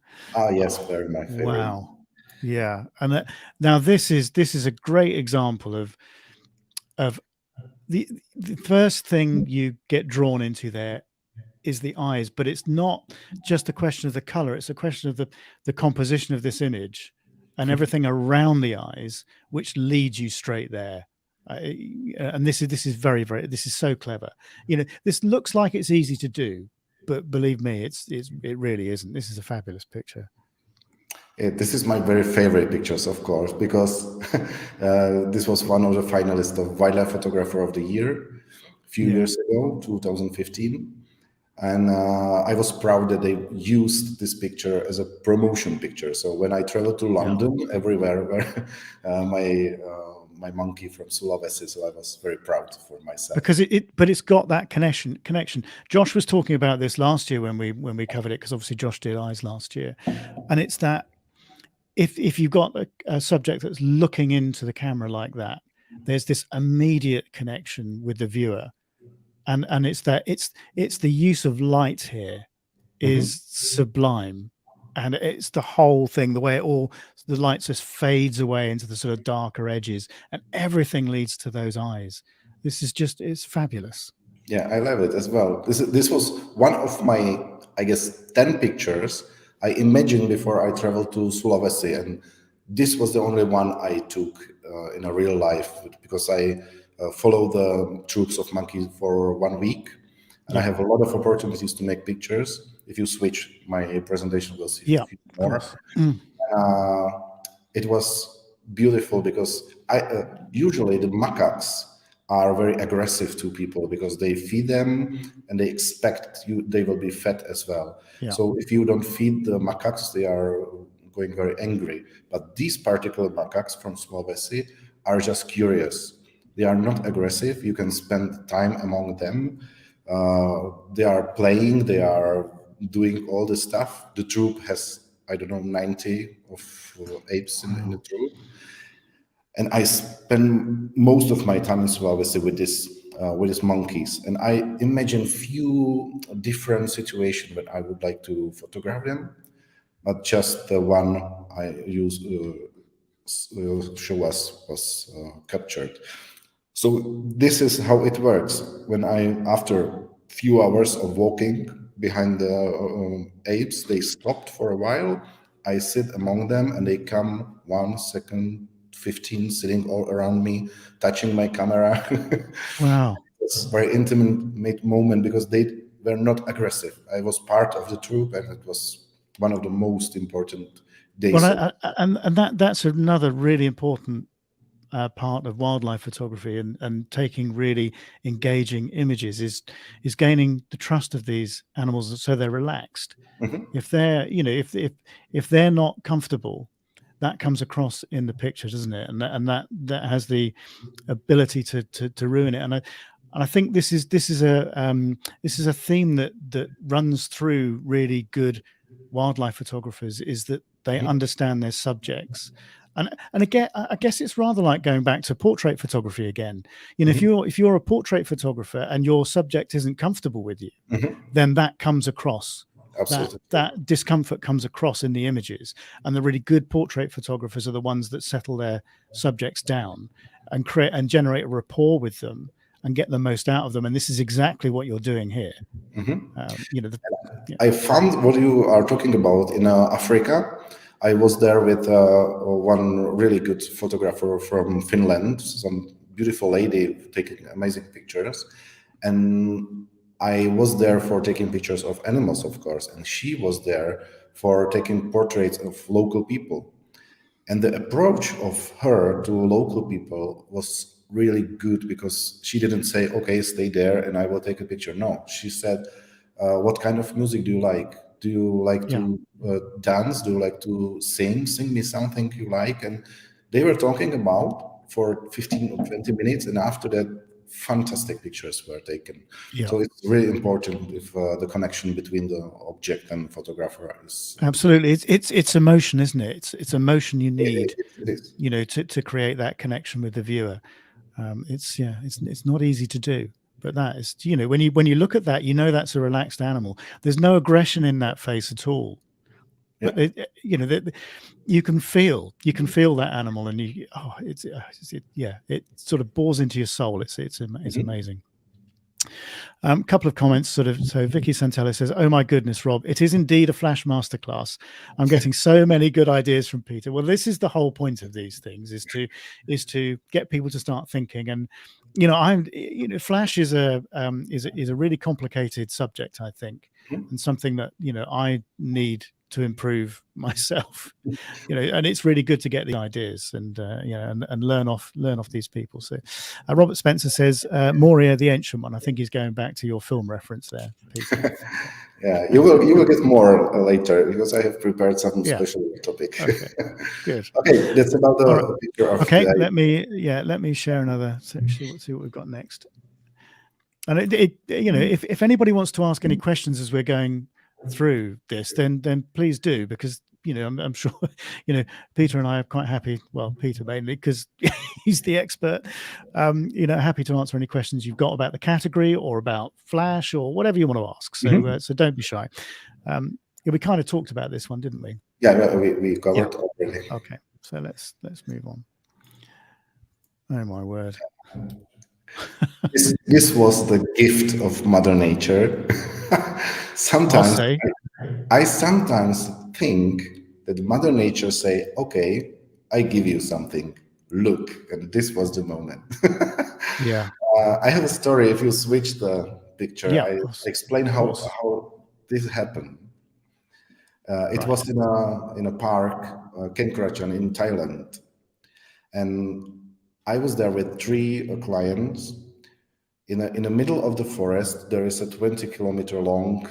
Yes, very my favorite. Wow. Yeah, and now this is a great example of the first thing you get drawn into there is the eyes, but it's not just a question of the color. It's a question of the composition of this image and everything around the eyes, which leads you straight there. And this is very, very, this is so clever. You know, this looks like it's easy to do, but believe me, it really isn't. This is a fabulous picture. This is my very favorite pictures, of course, because this was one of the finalists of Wildlife Photographer of the Year a few years ago, 2015. And I was proud that they used this picture as a promotion picture. So when I traveled to London, everywhere where my monkey from Sulawesi, so I was very proud for myself. Because it's got that connection. Josh was talking about this last year when we covered it, because obviously Josh did eyes last year, and it's that if you've got a subject that's looking into the camera like that, there's this immediate connection with the viewer. And it's the use of light here is sublime, and it's the whole thing, the way the light just fades away into the sort of darker edges, and everything leads to those eyes. This is it's fabulous. Yeah, I love it as well. This was one of my, I guess, 10 pictures I imagined before I traveled to Sulawesi, and this was the only one I took in a real life, because I follow the troops of monkeys for 1 week, and I have a lot of opportunities to make pictures. If you switch, my presentation will see more. It was beautiful because usually the macaques are very aggressive to people because they feed them and they expect they will be fed as well. So if you don't feed the macaques, they are going very angry. But these particular macaques from Sulawesi are just curious. They are not aggressive. You can spend time among them. They are playing. They are doing all the stuff. The troop has, I don't know, 90 of apes in the troop. And I spend most of my time in Sulawesi with these monkeys. And I imagine few different situations when I would like to photograph them, but just the one I used show us was captured. So this is how it works. When after few hours of walking behind the apes, they stopped for a while. I sit among them and they come 1 second, 15, sitting all around me, touching my camera. Wow. It's a very intimate moment because they were not aggressive. I was part of the troop, and it was one of the most important days. Well, and that's another really important part of wildlife photography, and taking really engaging images is gaining the trust of these animals, so they're relaxed. If they're if they're not comfortable, that comes across in the picture, doesn't it? And that has the ability to ruin it. And I think this is a theme that runs through really good wildlife photographers, is that they understand their subjects. And again, I guess it's rather like going back to portrait photography again. You know, if you're a portrait photographer and your subject isn't comfortable with you, then that comes across. Absolutely. That discomfort comes across in the images. And the really good portrait photographers are the ones that settle their subjects down and create and generate a rapport with them and get the most out of them. And this is exactly what you're doing here. I found what you are talking about in Africa. I was there with one really good photographer from Finland, some beautiful lady taking amazing pictures. And I was there for taking pictures of animals, of course, and she was there for taking portraits of local people. And the approach of her to local people was really good because she didn't say, okay, stay there and I will take a picture. No, she said, what kind of music do you like? Do you like Yeah. to dance? Do you like to sing? Sing me something you like. And they were talking about for 15 or 20 minutes. And after that, fantastic pictures were taken. Yeah. So it's really important if the connection between the object and photographer is. Absolutely. It's emotion, isn't it? It's emotion you It, need, it is. to create that connection with the viewer. It's not easy to do, but that is, when you look at that, that's a relaxed animal. There's no aggression in that face at all. Yeah. But you can feel that animal, and it sort of bores into your soul. It's amazing. Couple of comments so Vicky Santella says, oh my goodness, Rob, it is indeed a flash masterclass. I'm getting so many good ideas from Peter. Well, this is the whole point of these things, is to get people to start thinking. And flash is a really complicated subject, I think, and something that I need to improve myself, and it's really good to get the ideas and and learn off these people. So Robert Spencer says Moria the Ancient One. I think he's going back to your film reference there, Peter. Yeah, you will get more later because I have prepared some special topic. Okay, good. Okay, that's about the picture of. Okay, let me share another. So actually, let's see what we've got next. And if anybody wants to ask any questions as we're going through this, then please do, because I'm sure Peter and I are quite happy. Well, Peter mainly because he's the expert. Happy to answer any questions you've got about the category or about Flash or whatever you want to ask. So so don't be shy. We kind of talked about this one, didn't we? Yeah, we covered already. Okay, so let's move on. Oh my word. This was the gift of Mother Nature. Sometimes I sometimes think that Mother Nature say, okay, I give you something, look, and this was the moment. Yeah. I have a story. If you switch the picture, I explain how this happened. It was in a park, Kenkrachan in Thailand, and I was there with 3 clients. In the middle of the forest, there is a 20-kilometer long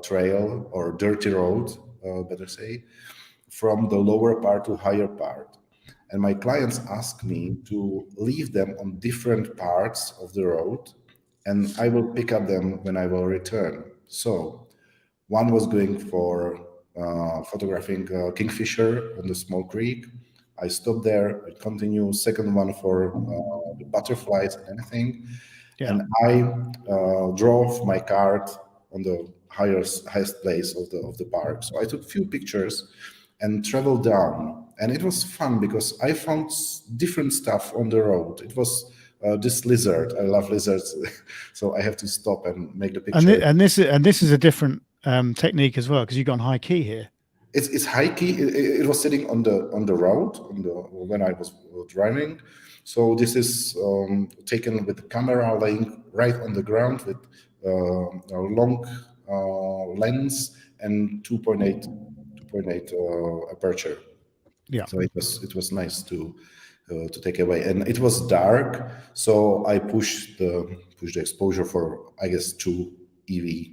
trail or dirty road, better say, from the lower part to higher part. And my clients asked me to leave them on different parts of the road, and I will pick up them when I will return. So one was going for photographing kingfisher on the small creek. I stopped there, I continue. Second one for the butterflies and anything. Yeah. And I drove my cart on the highest place of the park. So I took a few pictures and traveled down. And it was fun because I found different stuff on the road. It was this lizard. I love lizards, so I have to stop and make the picture. And this is a different technique as well, because you've got high key here. It's high key. It was sitting on the road when I was driving. So this is taken with the camera laying right on the ground with a long lens and 2.8 aperture. Yeah. So it was nice to take away, and it was dark. So I pushed the exposure for, I guess, 2 EV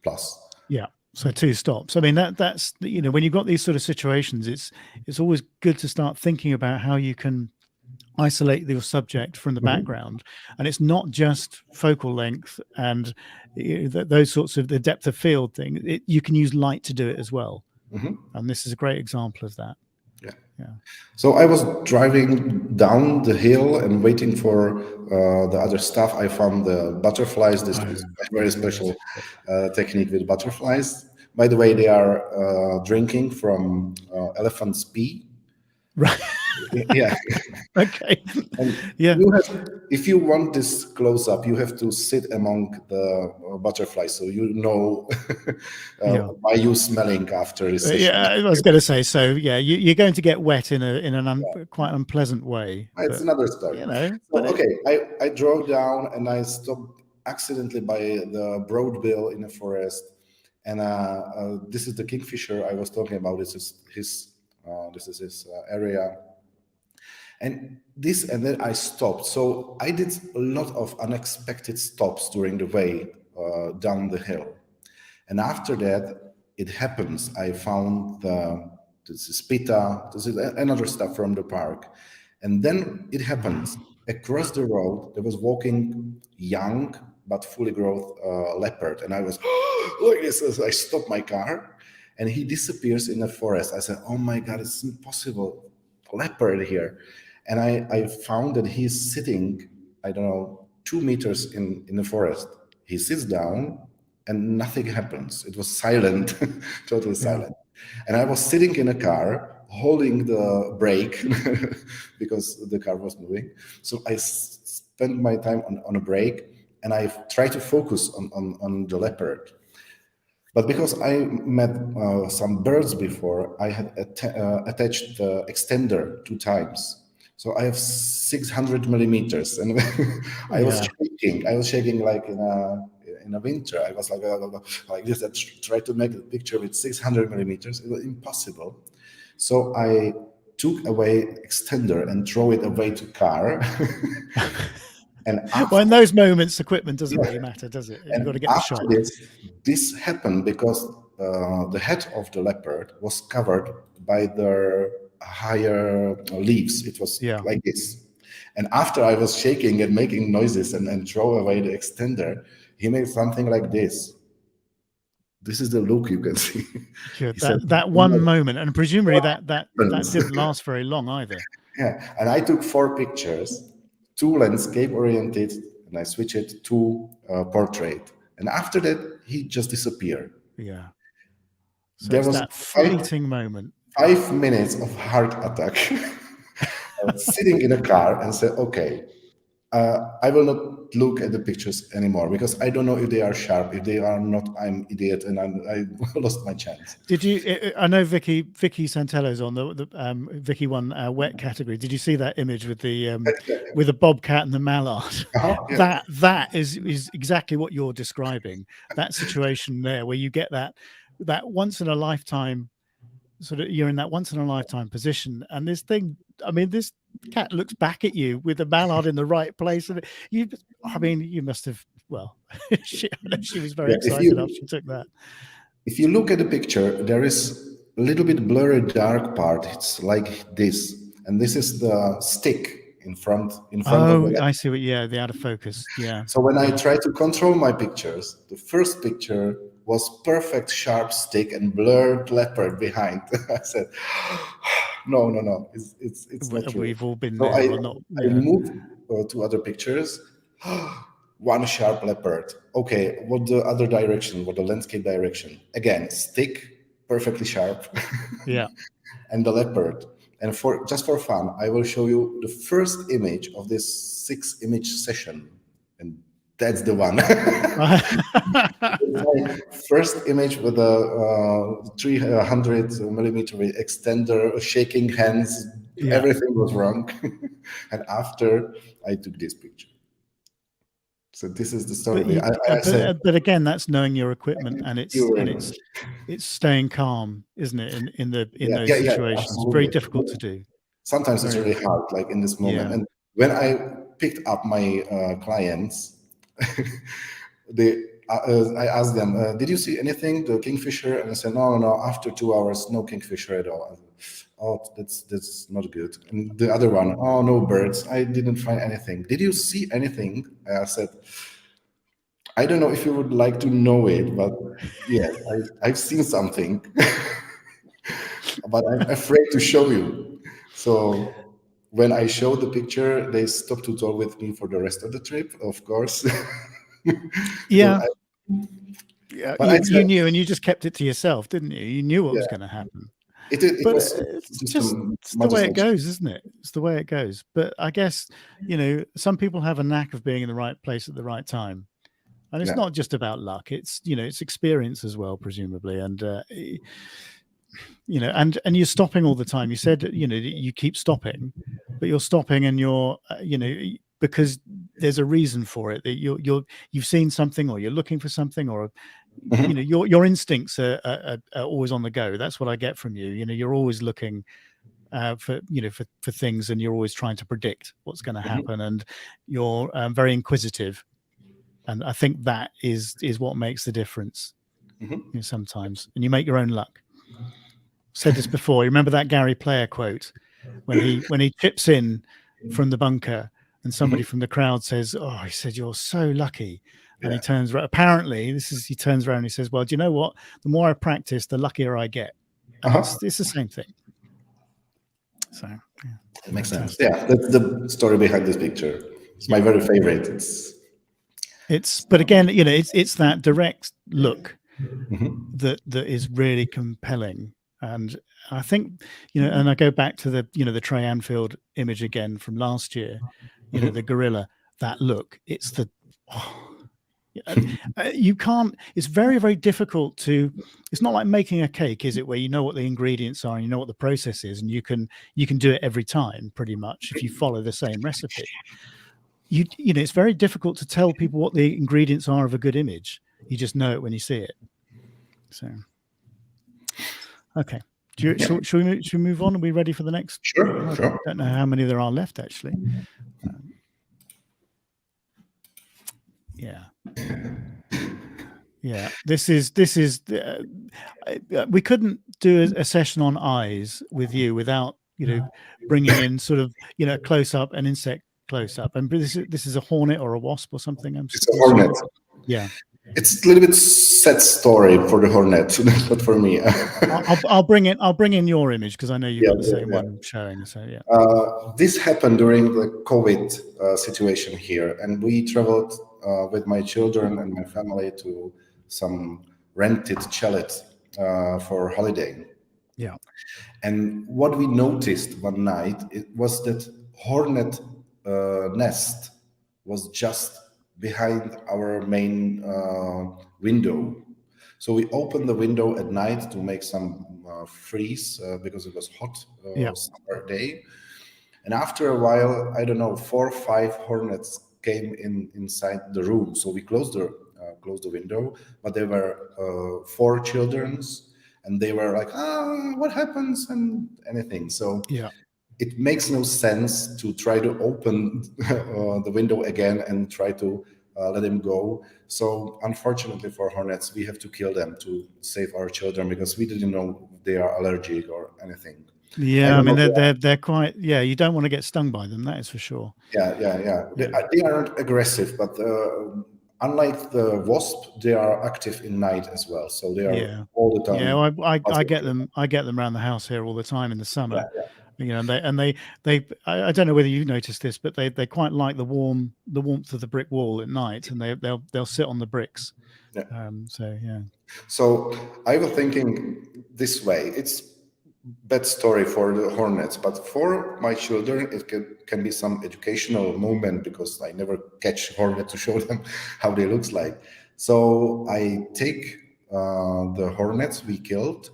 plus. Yeah. So 2 stops. I mean, that's when you've got these sort of situations, it's always good to start thinking about how you can isolate your subject from the background. And it's not just focal length and those sorts of the depth of field thing. You can use light to do it as well. And this is a great example of that. Yeah. So I was driving down the hill and waiting for the other stuff. I found the butterflies. This is a very special technique with butterflies. By the way, they are drinking from elephant's pee. Right. Yeah. Okay. And yeah. If you want this close up, you have to sit among the butterflies, so by you smelling after this session. Yeah, I was going to say. So yeah, you're going to get wet in an quite unpleasant way. It's another story. I drove down and I stopped accidentally by the broadbill in the forest, and this is the kingfisher I was talking about. This is his This is his area. And then I stopped. So I did a lot of unexpected stops during the way down the hill. And after that, it happens. I found this is pita, this is another stuff from the park. And then it happens. Across the road, there was walking young but fully grown leopard. And I was like this as I stopped my car and he disappears in the forest. I said, oh my God, it's impossible. Leopard here. And I found that he's sitting, I don't know, 2 meters in the forest. He sits down and nothing happens. It was silent, totally silent. And I was sitting in a car holding the brake because the car was moving. So I spent my time on a brake and I tried to focus on the leopard. But because I met some birds before, I had attached the extender 2 times. So I have 600 millimeters, and I was shaking. I was shaking like in a winter. I was like this. I tried to make a picture with 600 millimeters. It was impossible. So I took away extender and throw it away to car. And well, in those moments, equipment doesn't really matter, does it? You've got to get the shot. This happened because the head of the leopard was covered by the higher leaves. It was like this. And after I was shaking and making noises and throw away the extender, he made something like this. This is the look you can see. That one moment, and presumably that didn't last very long either. Yeah, and I took 4 pictures. 2 landscape oriented, and I switched it to portrait. And after that, he just disappeared. Yeah. So there was that fleeting moment. 5 minutes of heart attack. I was sitting in a car and said, okay, I will not look at the pictures anymore because I don't know if they are sharp. If they are not, I'm idiot and I lost my chance. Did you? I know Vicky Santello's on the Vicky won wet category. Did you see that image with the bobcat and the mallard? Yeah. That is exactly what you're describing. That situation there where you get that once in a lifetime sort of, you're in that once in a lifetime position, and this thing. I mean, this cat looks back at you with the mallard in the right place, and you must have. Well, she was very excited after she took that. If you look at the picture, there is a little bit blurry dark part. It's like this, and this is the stick in front of the I see what. Yeah, the out of focus. Yeah. So when I try to control my pictures, the first picture was perfect sharp stick and blurred leopard behind. I said, no, it's not true. We've all been so there. I moved to other pictures. One sharp leopard. Okay, what the other direction? What the landscape direction? Again, stick, perfectly sharp. Yeah. And the leopard. And just for fun, I will show you the first image of this 6-image session. And that's the one. My first image with a 300 millimeter extender, shaking hands. Yeah. Everything was wrong. And after, I took this picture. So this is the story. But again, that's knowing your equipment, and it's staying calm, isn't it? In those situations, it's very difficult to do. Sometimes it's really hard, like in this moment. Yeah. And when I picked up my clients, I asked them, "Did you see anything, the kingfisher?" And I said, "No. After 2 hours, no kingfisher at all." Oh, that's not good. And the other one, oh, no birds. I didn't find anything. Did you see anything? I said, I don't know if you would like to know it, but yes, I've seen something. But I'm afraid to show you. So when I showed the picture, they stopped to talk with me for the rest of the trip, of course. Yeah. You knew, and you just kept it to yourself, didn't you? You knew what was going to happen. It's just the way it goes, isn't it? It's the way it goes. But I guess, some people have a knack of being in the right place at the right time. And it's not just about luck. It's, it's experience as well, presumably. And, and you're stopping all the time. You said, you keep stopping, but you're stopping and you're, because there's a reason for it, that you've seen something, or you're looking for something, or you know, your instincts are always on the go. That's what I get from you. You know, you're always looking for things, and you're always trying to predict what's going to happen, and you're very inquisitive. And I think that is what makes the difference. You know, sometimes, and you make your own luck. Said this before. You remember that Gary Player quote when he chips in from the bunker, and somebody from the crowd says, "Oh," he said, "you're so lucky." And he turns around. Apparently, he turns around and he says, "Well, do you know what? The more I practice, the luckier I get." And it's the same thing. So yeah, it makes sense. Yeah, that's the story behind this picture. It's my very favorite. But again, you know, it's that direct look that is really compelling. And I think, you know, and I go back to the Trey Anfield image again from last year, you know, the gorilla, that look, it's you can't, it's very, very difficult it's not like making a cake, is it, where you know what the ingredients are and you know what the process is, and you can do it every time pretty much if you follow the same recipe. You know, it's very difficult to tell people what the ingredients are of a good image. You just know it when you see it. So, okay. Should we move on? Are we ready for the next? Sure. I don't know how many there are left, actually. Yeah. This is. We couldn't do a session on eyes with you without, you know, bringing in sort of, you know, close up, an insect close up. And this is a hornet or a wasp or something. It's a hornet. Yeah. It's a little bit sad story for the hornet, not for me. I'll bring in your image because I know you've got the same one showing. So yeah. This happened during the COVID situation here, and we traveled with my children and my family to some rented chalet for holiday. Yeah. And what we noticed one night, it was that hornet nest was just behind our main window. So we opened the window at night to make some freeze because it was hot summer day. And after a while, I don't know, 4 or 5 hornets came inside the room. So we closed the window, but there were 4 children's, and they were like, what happens, and anything. So it makes no sense to try to open the window again and try to let them go. So unfortunately for hornets, we have to kill them to save our children, because we didn't know they are allergic or anything. Yeah, I mean they're quite. Yeah, you don't want to get stung by them. That is for sure. Yeah. They aren't aggressive, but unlike the wasp, they are active in night as well. So they are all the time. Yeah, I get them. I get them around the house here all the time in the summer. You know, and they I don't know whether you noticed this, but they quite like the warmth of the brick wall at night, and they'll sit on the bricks. So I was thinking this way. It's bad story for the hornets, but for my children it can be some educational moment, because I never catch hornet to show them how they looks like. So I take the hornets we killed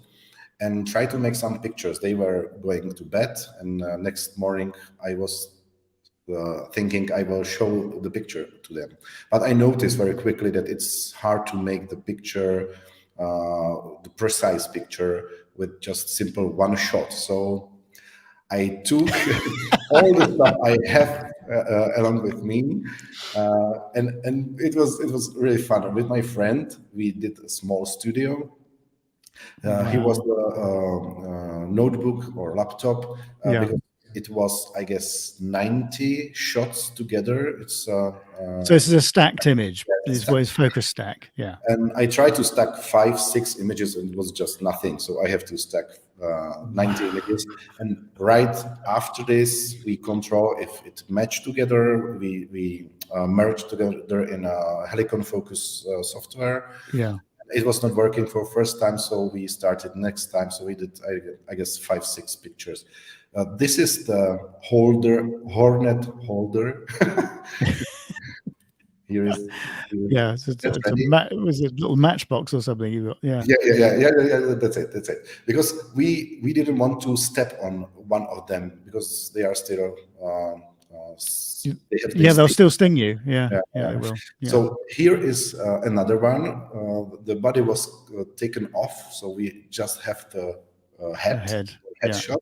and try to make some pictures. They were going to bed, and next morning I was thinking I will show the picture to them. But I noticed very quickly that it's hard to make the picture, the precise picture, with just simple one shot. So I took all the stuff I have along with me, and it was really fun. With my friend, we did a small studio. He was the notebook or laptop, because it was, I guess, 90 shots together. It's so this is a stacked image. This was focus stack. Yeah. And I tried to stack 5, 6 images, and it was just nothing. So I have to stack 90 images. And right after this, we control if it matched together. We merge together in a Helicon Focus software. Yeah. It was not working for first time, so we started next time. So we did, I guess, 5, 6 pictures. This is the hornet holder. Here is. Was it a little matchbox or something you got? Yeah. That's it. Because we didn't want to step on one of them, because they are still they have Yeah, this they'll thing. still sting you. Yeah, Yeah, yeah, yeah. they will. Yeah. So here is another one. The body was taken off, so we just have the The head head. Yeah. shot.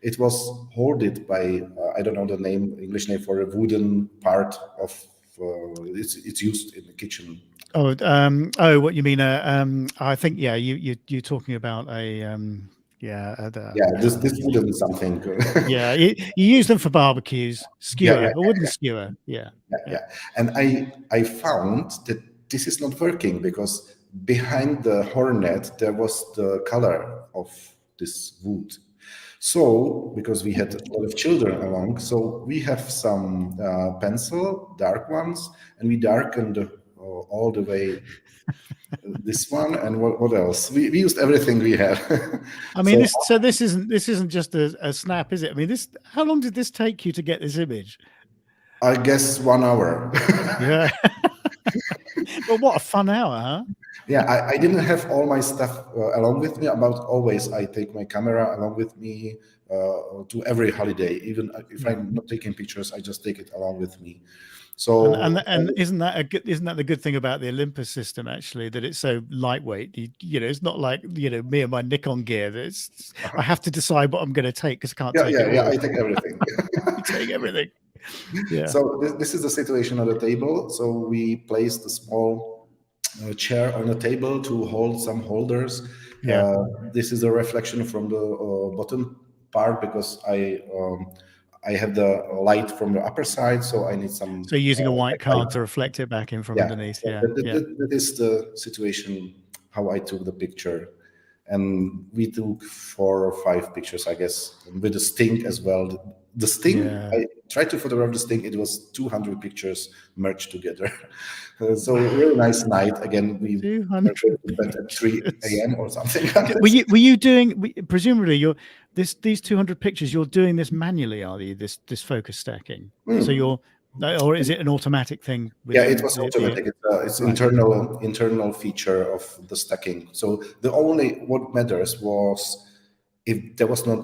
It was hoarded by I don't know the name English name for a wooden part of. It's used in the kitchen. Oh, what you mean? I think you're talking about a Yeah, I know this what you mean. wooden something. Yeah, you use them for barbecues, Yeah, yeah, skewer, a wooden skewer. Yeah, yeah, yeah. yeah. And I found that this is not working because behind the hornet there was the color of this wood. So because we had a lot of children along, so we have some pencil, dark ones, and we darkened all the way this one. And what else? We used everything we had. I mean, So this isn't just a snap, is it? I mean, this. How long did this take you to get this image? I guess 1 hour. Yeah. Well, what a fun hour, huh? Yeah, I didn't have all my stuff along with me. About always, I take my camera along with me to every holiday. Even if Yeah. I'm not taking pictures, I just take it along with me. And So and and isn't that the good thing about the Olympus system actually, that it's so lightweight? It's not like me and my Nikon gear. That's I have to decide what I'm going to take because I can't yeah, take it yeah, yeah. all. I take everything. You take everything. Yeah. So this is the situation on the table. So we placed a small chair on the table to hold some holders. Yeah. This is a reflection from the bottom part because I have the light from the upper side, so I need some So using a white light. card to reflect it back in from Yeah, underneath. so Yeah. Yeah. that is the situation how I took the picture, and we took 4 or 5 pictures, I guess, with the sting as well. The sting, Yeah. I tried to photograph the sting. It was 200 pictures merged together. So Wow. really nice night. Again, we were 200 going to bed at 3 pictures. a.m. or something. Were you doing presumably you're these 200 pictures, you're doing this manually, are you, this focus stacking? So you're, or is it an automatic thing Yeah, it within was the automatic. It's right? internal feature of the stacking. So the only what matters was if there was not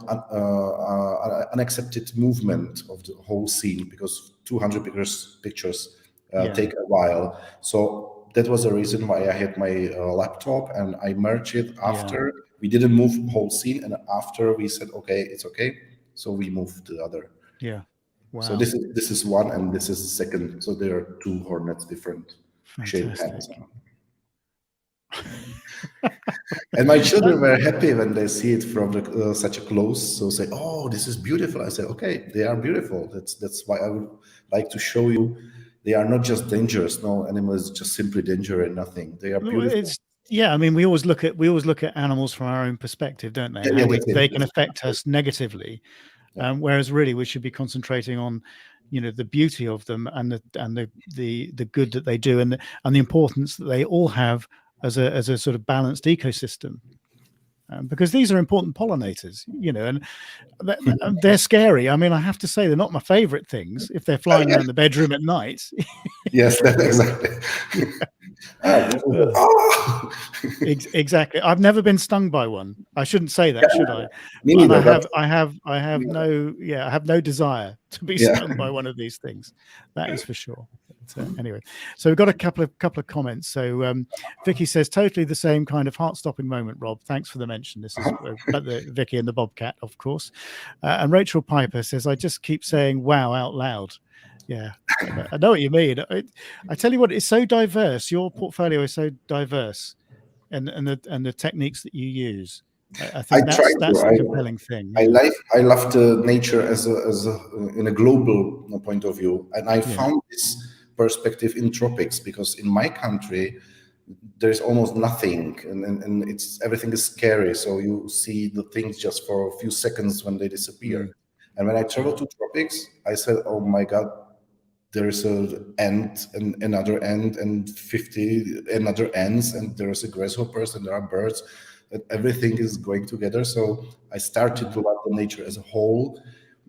unaccepted movement of the whole scene, because 200 pictures Yeah. take a while. So that was the reason why I had my laptop and I merged it Yeah. after. We didn't move whole scene, and after we said, okay, it's okay. So we moved the other. Yeah. So Wow. this is one, and this is the second. So there are two hornets, different shaped Fantastic. heads. And my children were happy when they see it from such a close. So say, "Oh, this is beautiful." I say, "Okay, they are beautiful. That's why I would like to show you. They are not just dangerous. No animal is just simply danger and nothing. They are beautiful." It's yeah, I mean, we always look at animals from our own perspective, don't they? Yeah, And yeah, how that's it. they can That's affect it. us negatively. Yeah. Whereas really we should be concentrating on, the beauty of them and the good that they do, and the importance that they all have as a sort of balanced ecosystem. Because these are important pollinators, and they're scary. I mean, I have to say they're not my favorite things if they're flying Yeah. around the bedroom at night. Yes, that's exactly. Yeah. Oh! Exactly. I've never been stung by one. I shouldn't say that, should I? Me And I neither. But have, I have I have no desire to be yeah. stung by one of these things. That is for sure. But, anyway, so we've got a couple of comments. So Vicky says totally the same kind of heart-stopping moment. Rob, thanks for the mention. This is about the Vicky and the bobcat, of course. And Rachel Piper says, I just keep saying "wow" out loud. Yeah, I know what you mean. I tell you what, it's so diverse. Your portfolio is so diverse, and the techniques that you use. I I think try that's the to. compelling thing. Yeah, I love the nature as a in a global point of view, and I yeah, found this perspective in tropics because in my country there's almost nothing, and it's everything is scary. So you see the things just for a few seconds when they disappear. And when I travel yeah, to tropics, I said, "Oh my God, there's an ant and another ant and 50 another ants, and there's a grasshoppers and there are birds, and everything is going together." So I started yeah. to love the nature as a whole,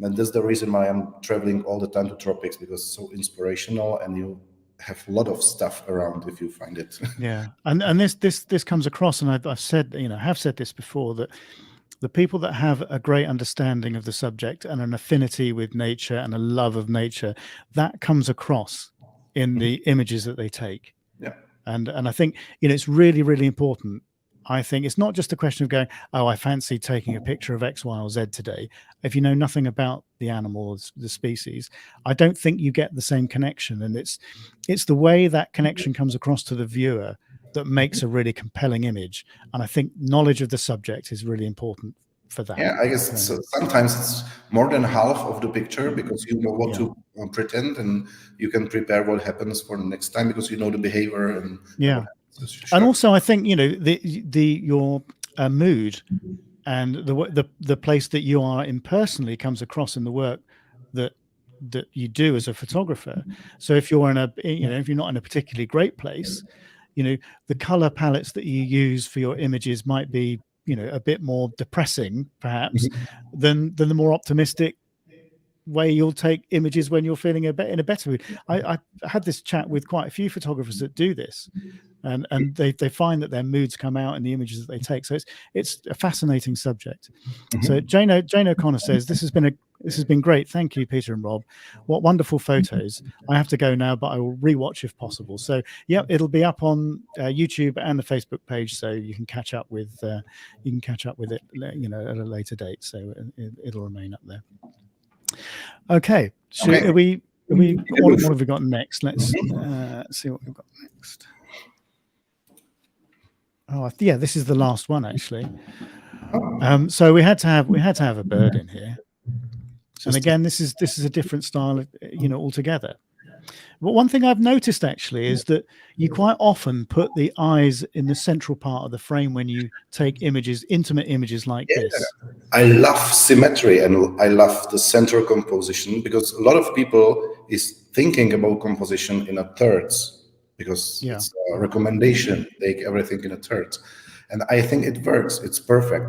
and that's the reason why I'm traveling all the time to tropics, because it's so inspirational and you have a lot of stuff around if you find it. Yeah, and this comes across, and I've said, have said this before, that the people that have a great understanding of the subject and an affinity with nature and a love of nature, that comes across in the images that they take. Yeah. And I think, it's really, really important. I think it's not just a question of going, oh, I fancy taking a picture of X, Y, or Z today. If you know nothing about the animals, the species, I don't think you get the same connection. And it's the way that connection comes across to the viewer that makes a really compelling image. And I think knowledge of the subject is really important for that. Yeah, I guess sometimes it's more than half of the picture, because you know what to pretend, and you can prepare what happens for the next time because you know the behavior and yeah. what happens. And Sure. also, I think your mood and the place that you are in personally comes across in the work that you do as a photographer. So if you're if you're not in a particularly great place, the color palettes that you use for your images might be a bit more depressing perhaps than the more optimistic way you'll take images when you're feeling in a better mood. I had this chat with quite a few photographers that do this, and they find that their moods come out in the images that they take. So it's a fascinating subject. So Jane O'Connor says, this has been great. Thank you, Peter and Rob. What wonderful photos. I have to go now, but I will rewatch if possible. So yeah, it'll be up on YouTube and the Facebook page, so you can catch up with it at a later date. So it'll remain up there. Okay. What have we got next? Let's see what we've got next. Oh, yeah, this is the last one actually. So we had to have a bird in here, and again, this is a different style, altogether. But one thing I've noticed actually is that you quite often put the eyes in the central part of the frame when you take intimate images like this. I love symmetry and I love the center composition, because a lot of people is thinking about composition in a thirds, because it's a recommendation, take everything in a thirds. And I think it works, it's perfect.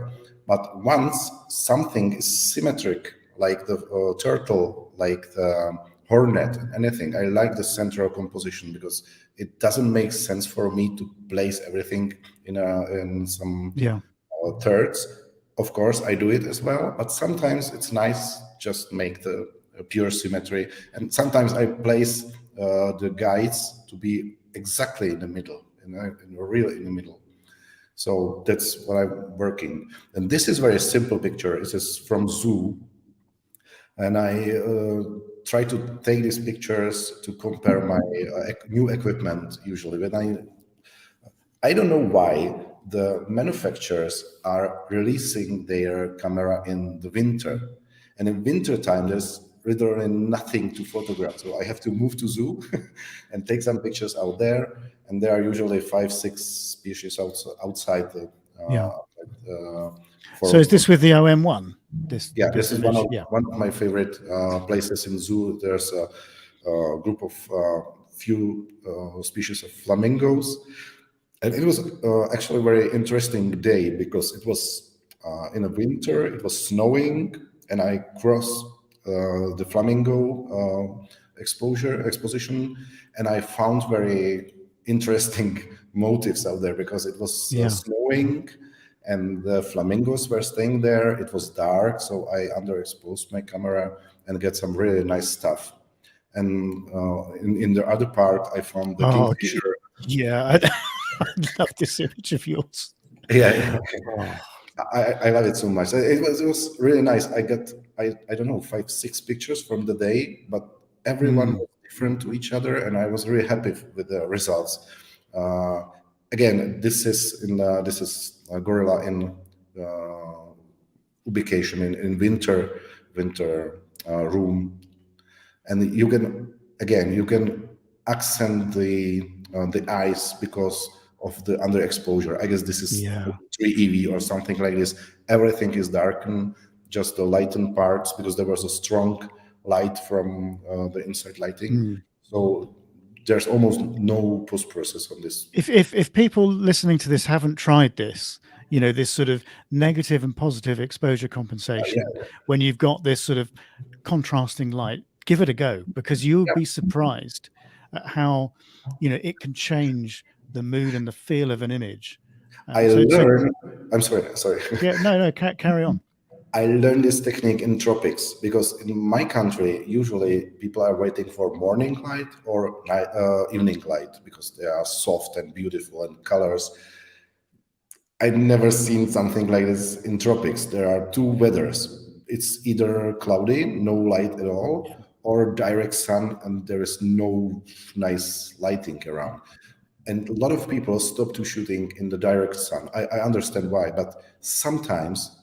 But once something is symmetric, like the turtle, like the hornet, anything, I like the central composition, because it doesn't make sense for me to place everything in some thirds. Of course, I do it as well, but sometimes it's nice just make the pure symmetry. And sometimes I place the guides to be exactly in the middle, really in the middle. So that's what I'm working. And this is very simple picture. It is from zoo. And I try to take these pictures to compare my new equipment. Usually, when I don't know why the manufacturers are releasing their camera in the winter, and in winter time there's literally nothing to photograph. So I have to move to zoo and take some pictures out there. And there are usually 5-6 species outside the. So is this with the OM1? This is one of my favorite places in zoo. There's a group of few species of flamingos, and it was actually a very interesting day, because it was in the winter, it was snowing, and I crossed the flamingo exposition, and I found very interesting motifs out there, because it was snowing and the flamingos were staying there. It was dark, so I underexposed my camera and get some really nice stuff. And in the other part, I found the kingfisher. Yeah, I love this image of yours. Yeah, I love it so much. It was really nice. I got I don't know 5-6 pictures from the day, but everyone was different to each other, and I was really happy with the results. Again, this is a gorilla in ubication in winter room, and you can accent the eyes because of the underexposure. I guess this is 3 EV or something like this. Everything is darkened, just the lightened parts, because there was a strong light from the inside lighting. So there's almost no post process on this. If people listening to this haven't tried this, this sort of negative and positive exposure compensation, when you've got this sort of contrasting light, give it a go, because you'll be surprised at how it can change the mood and the feel of an image. I So learned. I'm sorry. yeah, no, carry on. I learned this technique in tropics because in my country, usually people are waiting for morning light or evening light because they are soft and beautiful and colors. I've never seen something like this in tropics. There are two weathers. It's either cloudy, no light at all, or direct sun, and there is no nice lighting around. And a lot of people stop to shooting in the direct sun. I understand why, but sometimes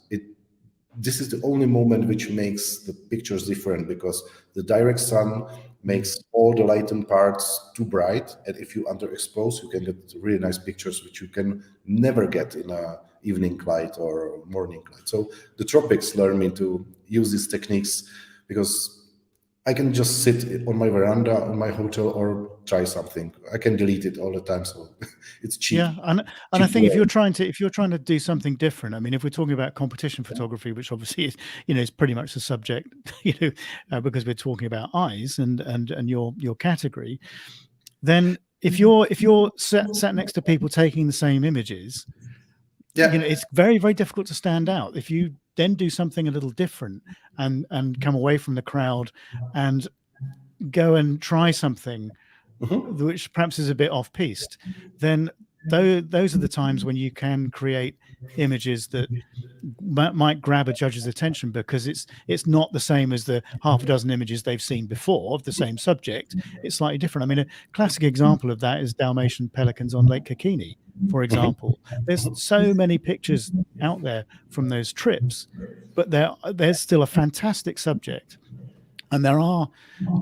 this is the only moment which makes the pictures different because the direct sun makes all the lightened parts too bright, and if you underexpose you can get really nice pictures which you can never get in a evening light or morning light. So the tropics learn me to use these techniques because I can just sit on my veranda on my hotel or try something. I can delete it all the time, so it's cheap. Yeah, and I Cheap think way. if you're trying to do something different, I mean, if we're talking about competition photography, which obviously is, is pretty much the subject, because we're talking about eyes and your category, then if you're sat next to people taking the same images, Yeah. it's very, very difficult to stand out. If you then do something a little different and come away from the crowd and go and try something which perhaps is a bit off-piste, then those are the times when you can create images that might grab a judge's attention because it's not the same as the half a dozen images they've seen before of the same subject. It's slightly different. I mean, a classic example of that is Dalmatian pelicans on Lake Kokini, for example. There's so many pictures out there from those trips, but there's still a fantastic subject, and there are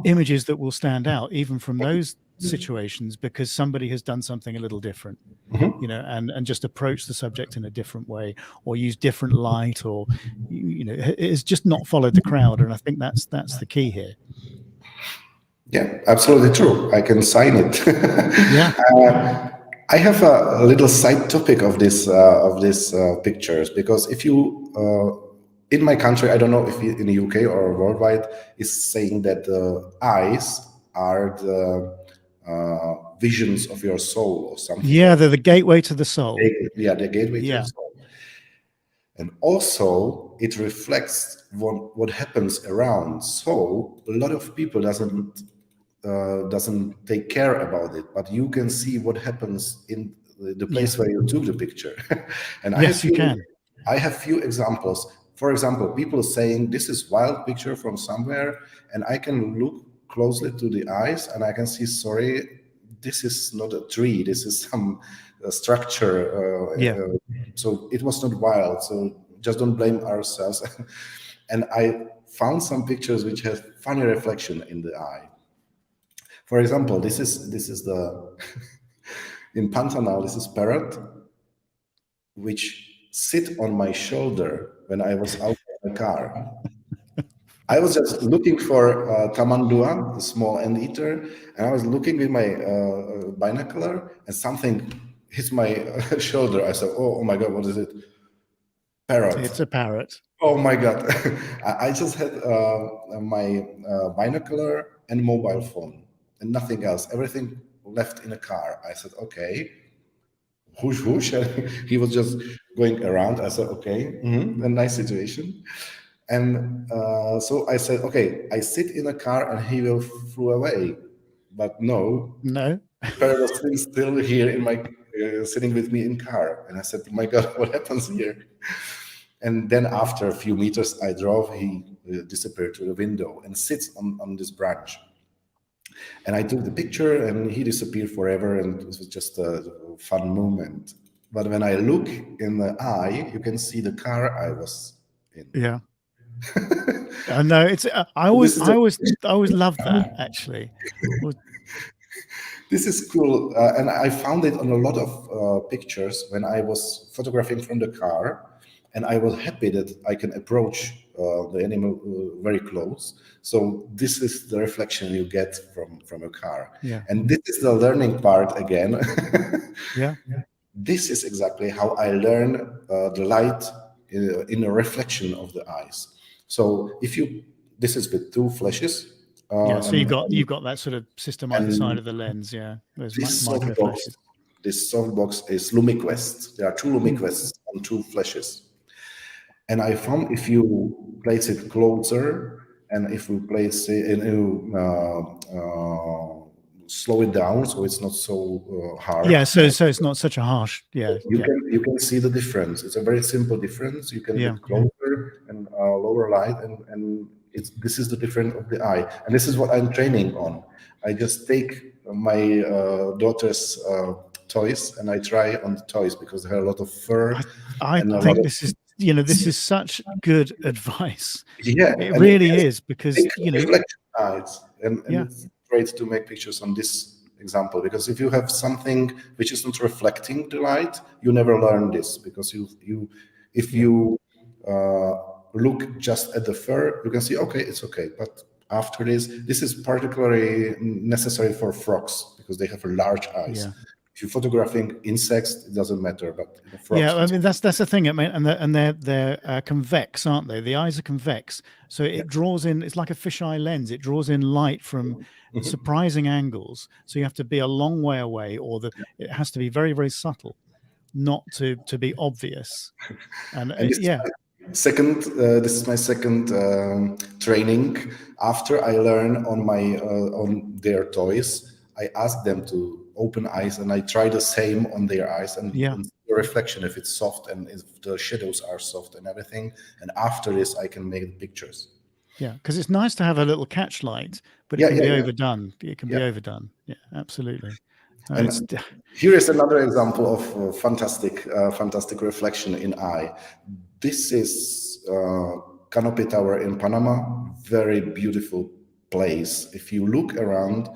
images that will stand out even from those situations because somebody has done something a little different, and just approach the subject in a different way or use different light, or it's just not followed the crowd. And I think that's the key here. Yeah, absolutely true. I can sign it. Yeah. I have a little side topic of this pictures because if you in my country, I don't know if in the UK or worldwide, is saying that the eyes are the visions of your soul or something. Yeah, they're the gateway to the soul. Yeah, the gateway to Yeah. the soul. And also it reflects what happens around. So a lot of people doesn't take care about it, but you can see what happens in the place where you took the picture. And Yes, you can. I have few examples. For example, people saying this is wild picture from somewhere, and I can look closely to the eyes and I can see, sorry, this is not a tree, this is some structure. So it was not wild. So just don't blame ourselves. And I found some pictures which have funny reflection in the eye. For example, this is the in Pantanal. This is parrot, which sit on my shoulder when I was out of the car. I was just looking for tamandua, the small anteater, and I was looking with my binocular, and something hits my shoulder. I said, "Oh my God, what is it?" Parrot. It's a parrot. Oh my God! I just had my binocular and mobile phone and nothing else. Everything left in a car. I said, okay, whoosh, whoosh. He was just going around. I said, okay, a nice situation. And so I said, okay, I sit in a car and he will flew away. But no, parrot was still here in my sitting with me in car. And I said, oh my God, what happens here? And then after a few meters I drove, he disappeared through the window and sits on this branch. And I took the picture and he disappeared forever, and it was just a fun moment. But when I look in the eye, you can see the car I was in. Yeah. I know. It's I always love that, actually. This is cool, and I found it on a lot of pictures when I was photographing from the car, and I was happy that I can approach the animal very close. So this is the reflection you get from a car. Yeah. And this is the learning part again. Yeah. This is exactly how I learn the light in a reflection of the eyes. So this is with two flashes. So you've got that sort of system either side of the lens. Yeah, those micro flashes. this softbox is lumiquest. There are two lumiquests on two flashes. And I found if you place it closer and if we place it and you slow it down so it's not so hard. Yeah, so it's not such a harsh. Yeah, You can see the difference. It's a very simple difference. You can get closer and lower light, and this is the difference of the eye. And this is what I'm training on. I just take my daughter's toys and I try on the toys because they have a lot of fur. I think this is this is such good advice. Yeah, it really is, because reflection eyes, and it's great to make pictures on this example, because if you have something which is not reflecting the light, you never learn this, because if you look just at the fur, you can see okay, it's okay, but after this is particularly necessary for frogs because they have large eyes. If you're photographing insects, it doesn't matter, but frogs, I mean that's the thing. I mean, and they're convex, aren't they? The eyes are convex, so it draws in. It's like a fisheye lens. It draws in light from surprising angles. So you have to be a long way away, or it has to be very, very subtle, not to be obvious. And this is my second training. After I learn on their toys, I ask them to open eyes and I try the same on their eyes and the reflection, if it's soft and if the shadows are soft and everything. And after this, I can make pictures. Yeah, because it's nice to have a little catch light, but it can be overdone. It can be overdone. Yeah, absolutely. Here is another example of fantastic reflection in eye. This is Canopy Tower in Panama. Very beautiful place. If you look around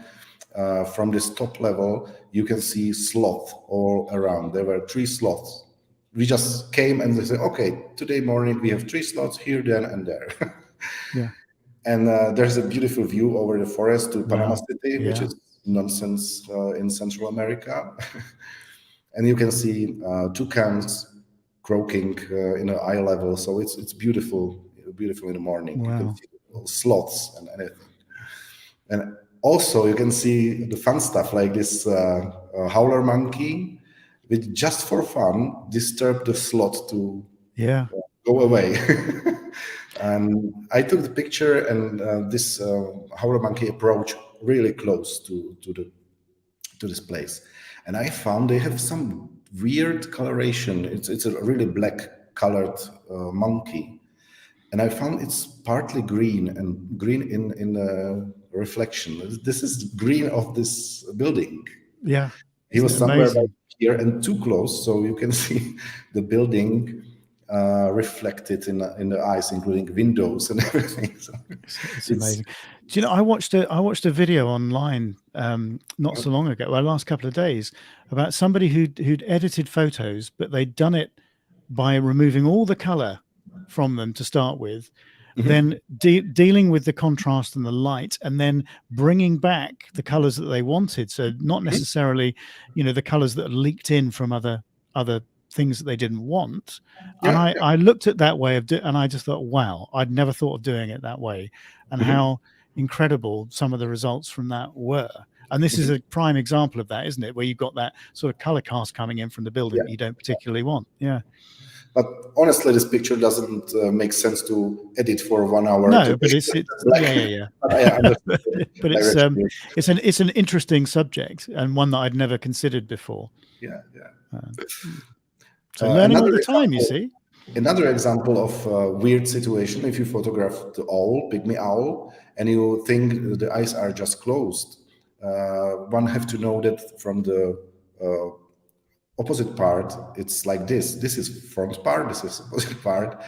from this top level, you can see sloth all around. There were 3 sloths. We just came and they said, okay, today morning we have 3 sloths here, there, and there. And there's a beautiful view over the forest to Panama City, which is nonsense in Central America. And you can see toucans croaking in an eye level. So it's beautiful in the morning. You can see sloths and anything. And also you can see the fun stuff like this howler monkey, which just for fun disturbed the sloth to go away. And I took the picture, and this howler monkey approached really close to this place, and I found they have some weird coloration. It's a really black colored monkey, and I found it's partly green and green in the reflection. This is green of this building. Yeah, he was somewhere right here and too close, so you can see the building reflected in the eyes, including windows and everything. So it's amazing. Do you know, I watched a video online not so long ago, last couple of days, about somebody who'd edited photos, but they'd done it by removing all the color from them to start with, then dealing with the contrast and the light, and then bringing back the colors that they wanted. So not necessarily, the colors that leaked in from other things that they didn't want. And I looked at that way of and I just thought, wow, I'd never thought of doing it that way, and how incredible some of the results from that were. And this is a prime example of that, isn't it? Where you've got that sort of color cast coming in from the building that you don't particularly want. But honestly, this picture doesn't make sense to edit for 1 hour. No, but it's but it's an interesting subject, and one that I'd never considered before. So learning all the time, you see. Another example of a weird situation: if you photograph the owl, pygmy owl, and you think the eyes are just closed, one have to know that from the opposite part, it's like this. This is front part. This is opposite part.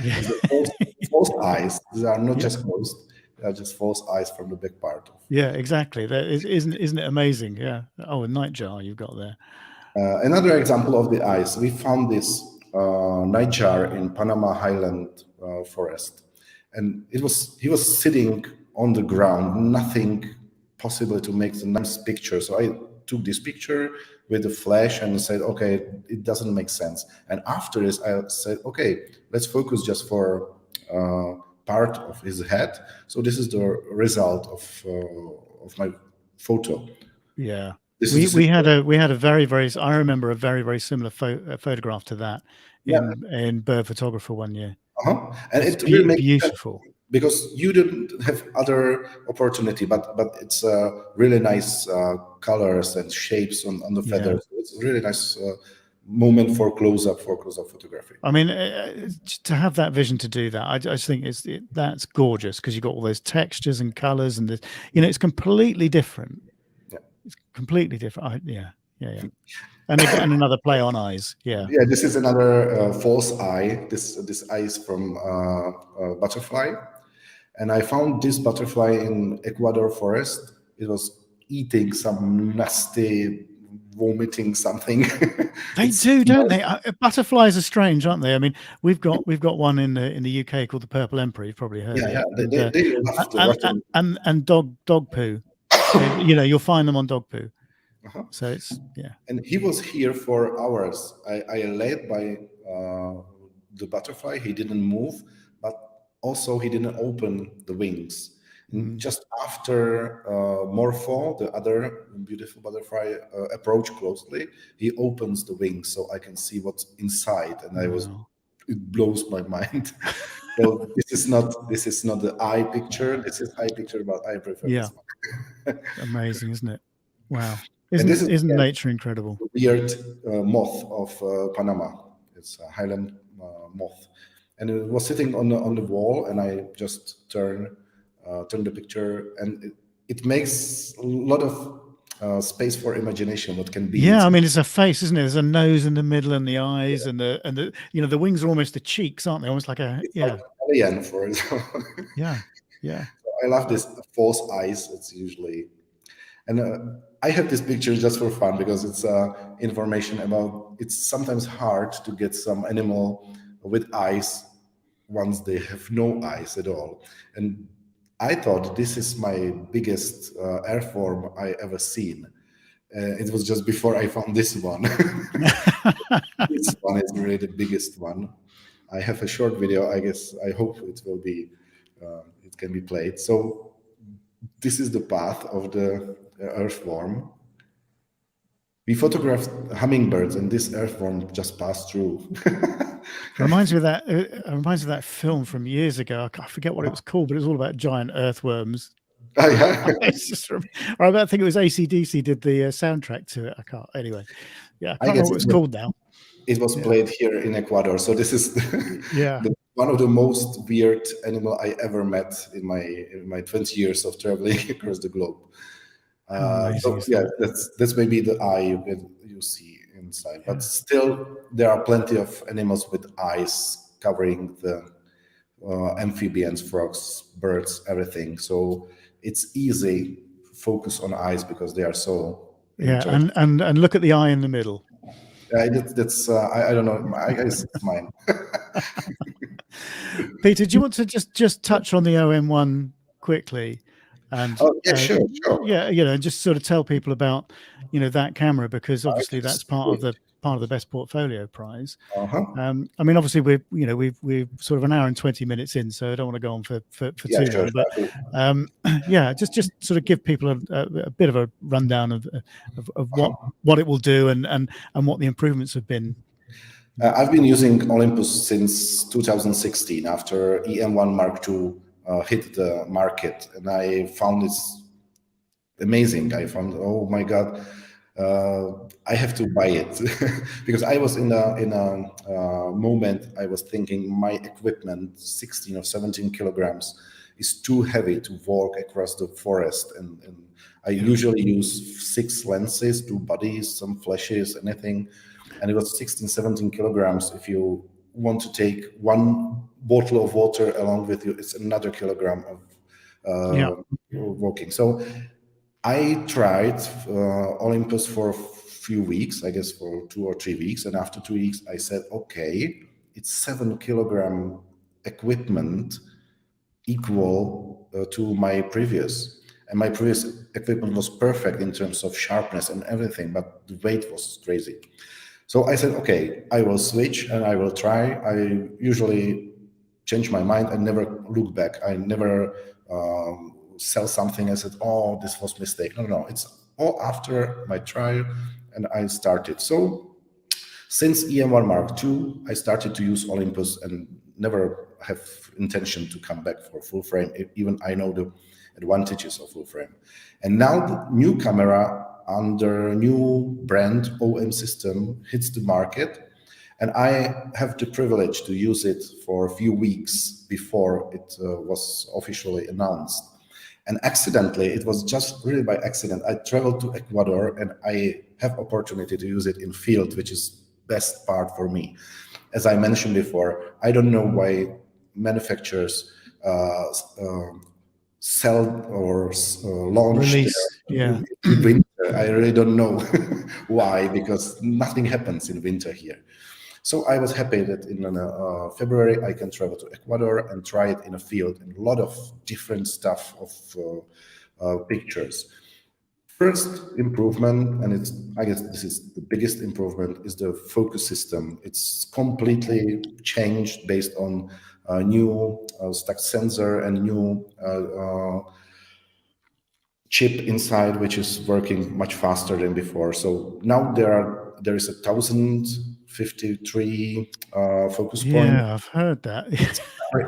False eyes. These are not just closed. They are just false eyes from the back part. Yeah, exactly. That isn't it amazing? Yeah. Oh, a nightjar you've got there. Another example of the eyes. We found this nightjar in Panama Highland forest, and he was sitting on the ground. Nothing possible to make the nice picture. So I took this picture with the flash and said, okay, it doesn't make sense. And after this, I said, okay, let's focus just for part of his head. So this is the result of my photo. Yeah. This is the We had situation. a very I remember a very similar photograph to that Yeah. in Bird Photographer one year. And It's it really makes sense beautiful because you didn't have other opportunity, but it's really nice colors and shapes on the yeah. feathers. It's a really nice moment for close-up photography. I mean, to have that vision to do that, I just think that's gorgeous because you've got all those textures and colors and it's completely different. Yeah. It's completely different. Yeah. And again, another play on eyes. Yeah. Yeah, this is another false eye. This eye is from butterfly, and I found this butterfly in Ecuador forest. It was eating some nasty, vomiting something. They It's do, don't they? Butterflies are strange, aren't they? I mean, we've got one in the UK called the purple emperor. You've probably heard of yeah. it. They love the Russian. And dog poo. You'll find them on dog poo. Uh-huh. So it's And he was here for hours. I led by the butterfly. He didn't move, but also he didn't open the wings. And just after Morpho, the other beautiful butterfly, approached closely, he opens the wings so I can see what's inside. And it blows my mind. So this is not the eye picture. This is eye picture, but I prefer this one. Amazing, isn't it? Wow. And this is Isn't nature incredible? weird moth of Panama. It's a Highland moth, and it was sitting on the wall, and I just turn the picture, and it makes a lot of space for imagination. What can be? Yeah, I mean, it's a face, isn't it? There's a nose in the middle, and the eyes, and the the wings are almost the cheeks, aren't they? Almost like a like alien, for example. Yeah. I love this false eyes. It's usually. And I have this picture just for fun because it's information about. It's sometimes hard to get some animal with eyes once they have no eyes at all. And I thought this is my biggest air form I ever seen. It was just before I found this one. This one is really the biggest one. I have a short video. I guess I hope it will be. It can be played. So this is the path of the earthworm. We photographed hummingbirds, and this earthworm just passed through. Reminds me of that film from years ago. I forget what it was called, but it was all about giant earthworms. Oh, yeah. It's just, I think it was AC/DC did the soundtrack to it. I can't. Anyway, I can't remember what it's called now. It was played here in Ecuador, so this is one of the most weird animal I ever met in my 20 years of traveling across the globe. So yeah, that's maybe the eye you see inside, but still there are plenty of animals with eyes covering the amphibians, frogs, birds, everything. So it's easy focus on eyes because they are so and look at the eye in the middle. That's I don't know. I guess it's mine. Peter, do you want to just touch on the OM1 quickly? And sure. Just sort of tell people about that camera, because obviously that's part of the best portfolio prize. I mean, obviously we're sort of an hour and 20 minutes in, so I don't want to go on for too long. But just sort of give people a bit of a rundown of what it will do and what the improvements have been. I've been using Olympus since 2016 after EM1 Mark II hit the market, and I found this amazing. I found, oh my God, I have to buy it because I was in a moment I was thinking my equipment, 16 or 17 kilograms, is too heavy to walk across the forest, and I usually use 6 lenses, 2 bodies, some flashes, anything, and it was 16, 17 kilograms. If you want to take 1 bottle of water along with you, it's another kilogram of walking. So I tried Olympus for a few weeks, I guess for 2 or 3 weeks. And after 2 weeks, I said, okay, it's 7 kilogram equipment equal to my previous. And my previous equipment was perfect in terms of sharpness and everything, but the weight was crazy. So I said, okay, I will switch and I will try. I usually change my mind and never look back. I never sell something and said, oh, this was a mistake. No, it's all after my trial, and I started. So since EM1 Mark II, I started to use Olympus and never have intention to come back for full frame. Even I know the advantages of full frame. And now the new camera under new brand OM system hits the market, and I have the privilege to use it for a few weeks before it was officially announced. And accidentally, it was just really by accident, I traveled to Ecuador and I have opportunity to use it in field, which is best part for me. As I mentioned before, I don't know why manufacturers sell or launch Release, yeah. in winter. I really don't know why, because nothing happens in winter here. So I was happy that in February I can travel to Ecuador and try it in a field, and a lot of different stuff of pictures. First improvement, and I guess this is the biggest improvement, is the focus system. It's completely changed based on a new stack sensor and new chip inside, which is working much faster than before. So now there is 1,053 focus points. Yeah, I've heard that.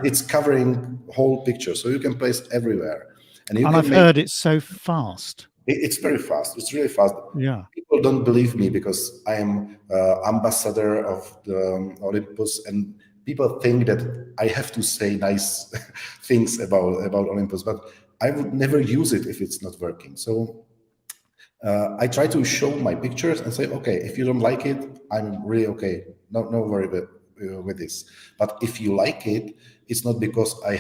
It's covering whole picture, so you can place everywhere. And I've heard it's so fast. It's very fast. It's really fast. Yeah. People don't believe me because I am ambassador of the Olympus, and people think that I have to say nice things about Olympus, but I would never use it if it's not working. So I try to show my pictures and say, okay, if you don't like it, I'm really okay. No worry with this. But if you like it, it's not because I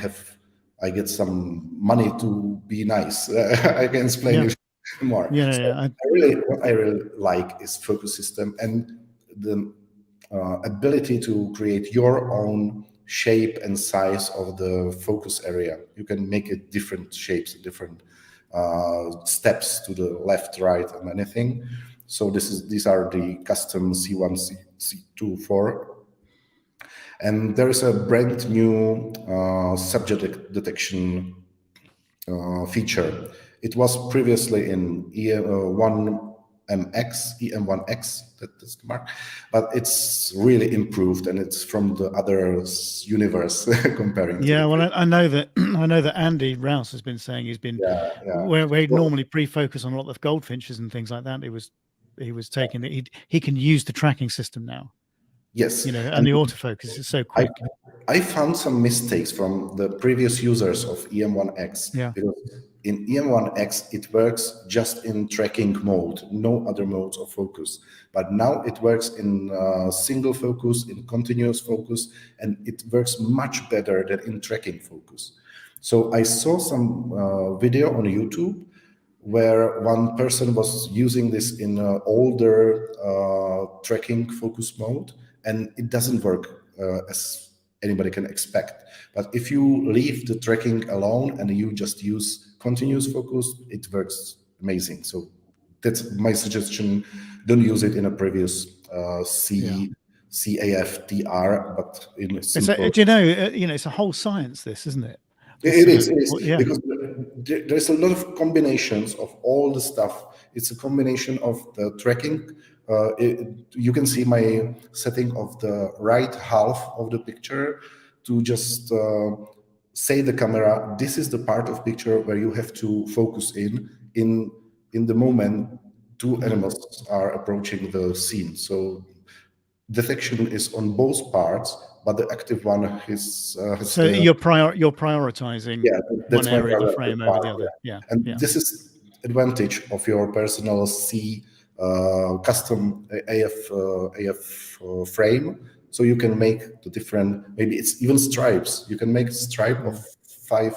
get some money to be nice. I can explain it more. Yeah, so yeah. What I really like is focus system and the ability to create your own shape and size of the focus area. You can make it different shapes, different steps to the left, right, and anything. So these are the custom C1, C2, 4. And there is a brand new subject detection feature. It was previously in EM1X, that's the mark, but it's really improved, and it's from the other universe comparing. Yeah, well, I know that Andy Rouse has been saying he's been where he'd normally pre-focus on a lot of goldfinches and things like that. He was taking it. He can use the tracking system now. Yes, and the autofocus is so quick. I found some mistakes from the previous users of EM1X. Yeah. Because in EM1X, it works just in tracking mode, no other modes of focus. But now it works in single focus, in continuous focus, and it works much better than in tracking focus. So I saw some video on YouTube where one person was using this in an older tracking focus mode, and it doesn't work as anybody can expect. But if you leave the tracking alone and you just use continuous focus, it works amazing. So that's my suggestion. Don't use it in a previous CAFTR, but in a simple... It's a whole science, this, isn't it? It is, yeah. Because there's a lot of combinations of all the stuff. It's a combination of the tracking. You can see my setting of the right half of the picture to just say the camera, this is the part of picture where you have to focus in the moment two animals are approaching the scene. So detection is on both parts, but the active one is... so you're prioritizing one area of the frame over the other. This is advantage of your personal custom AF frame. So you can make the different, maybe it's even stripes. You can make a stripe of 5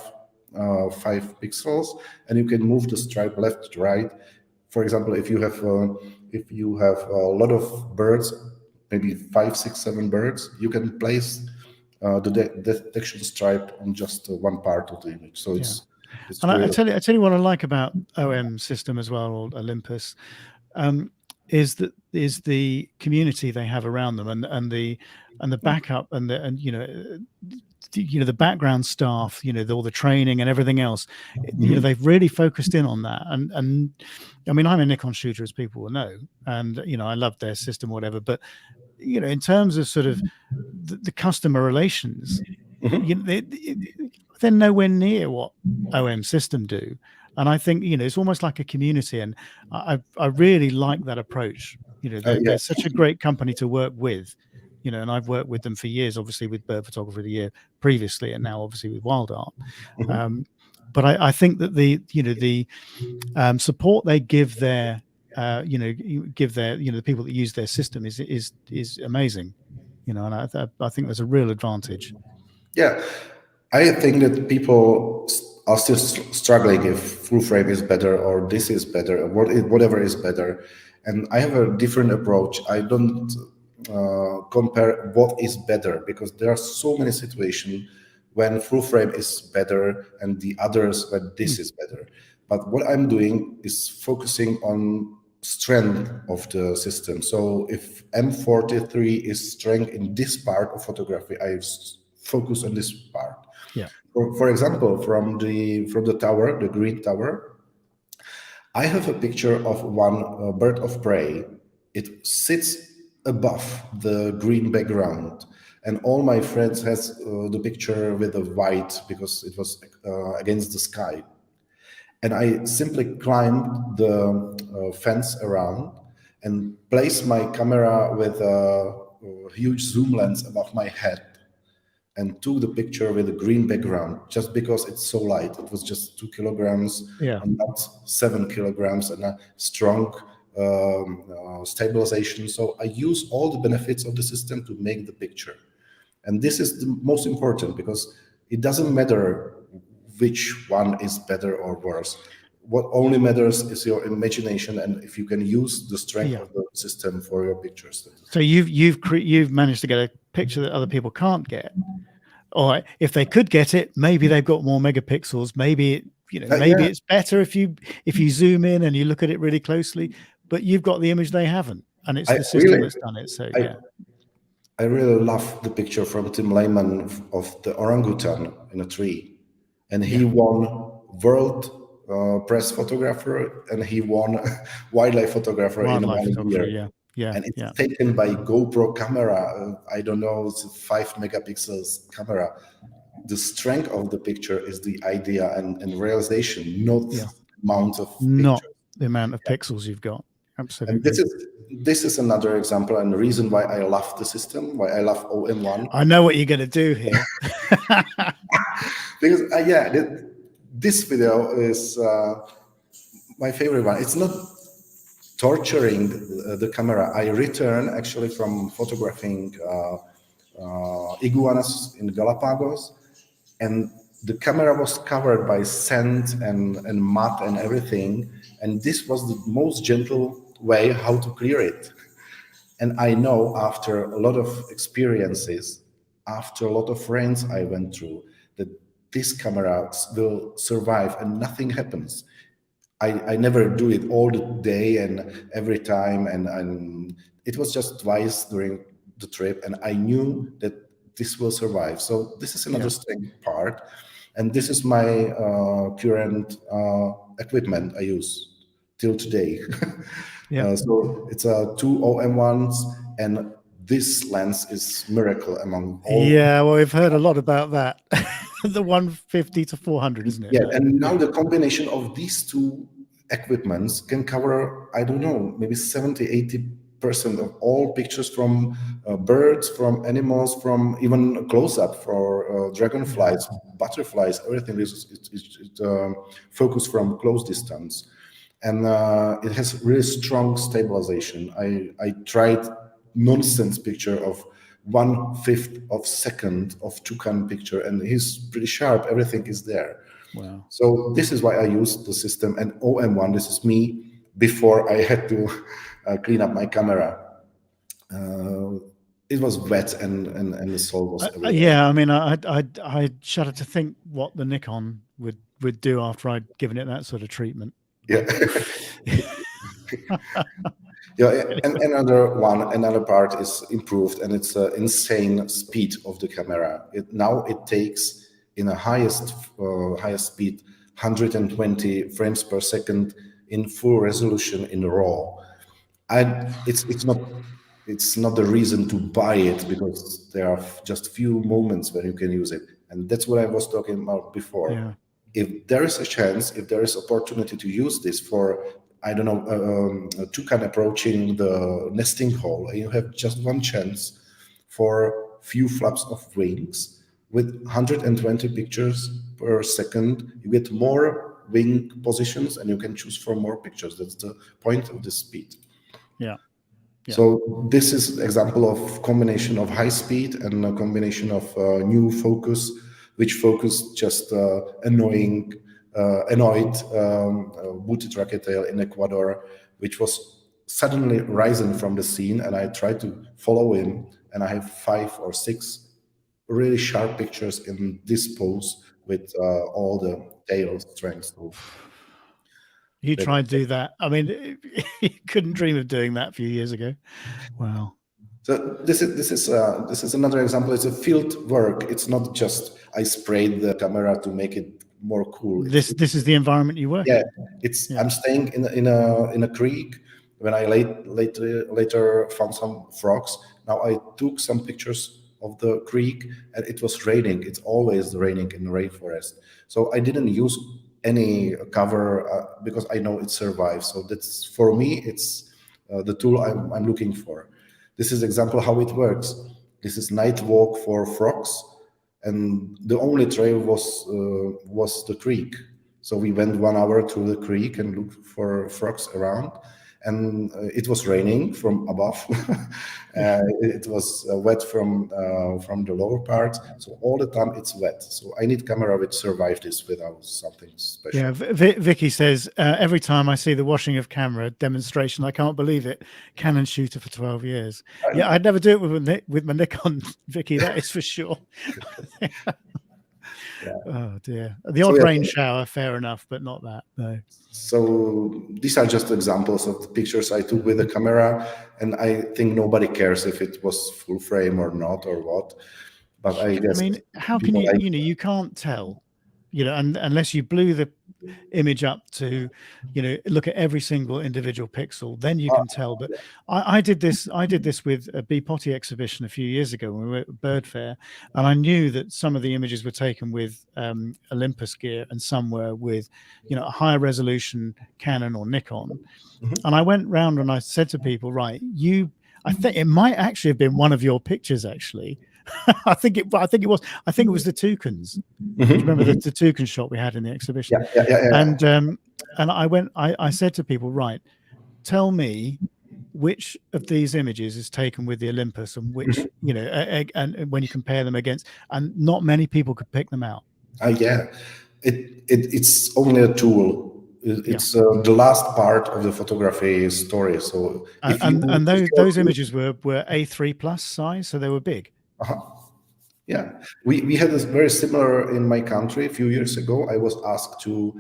pixels, and you can move the stripe left to right. For example, if you have a lot of birds, maybe 5, 6, 7 birds, you can place the detection stripe on just one part of the image. So it's and really... I tell you what I like about OM system as well, or Olympus. is the community they have around them, and the backup, and the background staff, all the training and everything else. They've really focused in on that. And I mean, I'm a Nikon shooter, as people will know, and I love their system, whatever. But in terms of sort of the customer relations, they're nowhere near what OM System do. And I think it's almost like a community, and I really like that approach. They're such a great company to work with, and I've worked with them for years, obviously with Bird Photography of the Year previously, and now obviously with Wild Art. But I think that the support they give their the people that use their system is amazing, and I think there's a real advantage. Yeah, I think that people are still struggling if full frame is better or this is better, or whatever is better. And I have a different approach. I don't compare what is better, because there are so many situations when full frame is better and the others when this is better. But what I'm doing is focusing on strength of the system. So if M43 is strength in this part of photography, I focus on this part. Yeah. For example, from the tower, the green tower, I have a picture of one bird of prey. It sits above the green background, and all my friends has the picture with the white because it was against the sky. And I simply climbed the fence around and placed my camera with a huge zoom lens above my head and took the picture with a green background, just because it's so light. It was just 2 kilograms, and not 7 kilograms, and a strong stabilization. So I use all the benefits of the system to make the picture. And this is the most important, because it doesn't matter which one is better or worse. What only matters is your imagination, and if you can use the strength of the system for your pictures. So you've managed to get a picture that other people can't get, or if they could get it, maybe they've got more megapixels. Maybe maybe it's better if you zoom in and you look at it really closely. But you've got the image they haven't, and it's the system that's done it. So I really love the picture from Tim Lehman of the orangutan in a tree, and he won world press photographer, and he won wildlife photographer in 1 year. And it's taken by GoPro camera. I don't know, it's a 5 megapixels camera. The strength of the picture is the idea and realization, not the amount of pictures. Not the amount of pixels you've got. Absolutely. And this is another example, and the reason why I love the system, why I love OM1. I know what you're going to do here. Because this video is my favorite one. It's not torturing the camera. I return actually from photographing iguanas in Galapagos, and the camera was covered by sand and mud and everything, and this was the most gentle way how to clear it. And I know, after a lot of experiences, after a lot of rains I went through, that this camera will survive and nothing happens. I never do it all the day and every time, and it was just twice during the trip, and I knew that this will survive. So this is another strength part, and this is my current equipment I use till today. So it's a 2 OM1s, and this lens is miracle among all. Yeah, well, we've heard a lot about that. The 150 to 400, isn't it? Yeah, and now the combination of these two equipments can cover, I don't know, maybe 70-80% of all pictures from birds, from animals, from even close-up for dragonflies, butterflies, everything is focused from close distance. And it has really strong stabilization. I tried nonsense picture of 1/5 of second of toucan picture, and he's pretty sharp. Everything is there. Wow. So this is why I use the system. And OM1, this is me before I had to clean up my camera. It was wet, and the salt was everywhere. Yeah, I mean, I shudder to think what the Nikon would do after I'd given it that sort of treatment. Yeah. Yeah, and another part is improved, and it's the insane speed of the camera. Now it takes in a highest speed 120 frames per second in full resolution in RAW. It's not the reason to buy it, because there are just few moments when you can use it, and that's what I was talking about before. Yeah. If there is a chance, if there is opportunity to use this for, I don't know, toucan approaching the nesting hole, and you have just one chance for few flaps of wings with 120 pictures per second, you get more wing positions and you can choose for more pictures. That's the point of the speed. Yeah. Yeah. So this is example of combination of high speed and a combination of new focus, which focus just annoyed booted rackettail in Ecuador, which was suddenly rising from the scene, and I tried to follow him, and I have 5 or 6 really sharp pictures in this pose with all the tail strengths. You tried to do that. I mean, you couldn't dream of doing that a few years ago. Wow. So this is another example. It's a field work. It's not just I sprayed the camera to make it more cool. This is the environment you work in. I'm staying in a creek. When I later found some frogs. Now I took some pictures of the creek, and it was raining. It's always raining in the rainforest. So I didn't use any cover because I know it survives. So that's, for me, it's the tool I'm looking for. This is example how it works. This is night walk for frogs, and the only trail was the creek. So we went 1 hour through the creek and looked for frogs around, and it was raining from above. It was wet from the lower part. So all the time it's wet. So I need camera which survive this without something special. Yeah, Vicky says, every time I see the washing of camera demonstration, I can't believe it. Canon shooter for 12 years. Yeah, I'd never do it with my Nikon, Vicky, that is for sure. Yeah. Oh dear. The odd rain shower, fair enough, but not that, no. So these are just examples of the pictures I took with the camera, and I think nobody cares if it was full frame or not or what. But I guess, I mean, how can you, you can't tell, unless you blew the image up to, look at every single individual pixel, then you can tell. But I did this with a Bee Potty exhibition a few years ago when we were at Bird Fair, and I knew that some of the images were taken with Olympus gear and some were with a higher resolution Canon or Nikon. And I went round and I said to people, right, I think it might actually have been one of your pictures actually. I think it was the toucans. Do you remember the toucan shot we had in the exhibition? Yeah. And I said to people, right, tell me which of these images is taken with the Olympus and which, and when you compare them against, and not many people could pick them out. It's only a tool. It's the last part of the photography story. So those images were A3 plus size, so they were big. Yeah, we had this very similar in my country a few years ago. I was asked to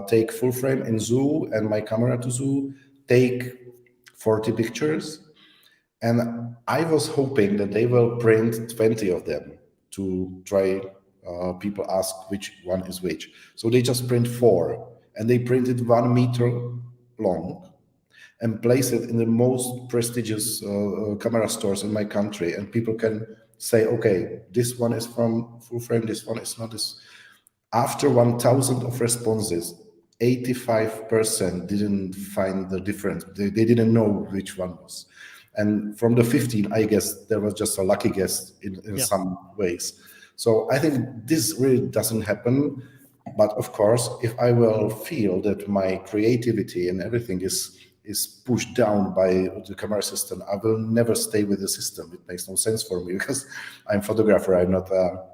take full frame in zoo and my camera to zoo, take 40 pictures. And I was hoping that they will print 20 of them to try, people ask which one is which. So they just print 4, and they printed 1 meter long and place it in the most prestigious camera stores in my country. And people can say, okay, this one is from full frame, this one is not. This. After 1,000 of responses, 85% didn't find the difference. They didn't know which one was. And from the 15, I guess there was just a lucky guess in some ways. So I think this really doesn't happen. But of course, if I will feel that my creativity and everything is pushed down by the camera system, I will never stay with the system. It makes no sense for me because I'm a photographer. I'm not a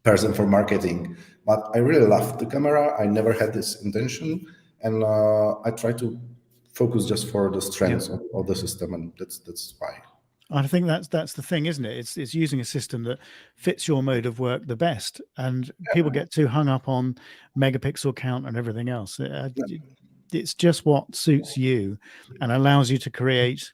person for marketing. But I really love the camera. I never had this intention. And I try to focus just for the strengths of the system. And that's why. I think that's the thing, isn't it? It's using a system that fits your mode of work the best, and people get too hung up on megapixel count and everything else. it's just what suits you and allows you to create,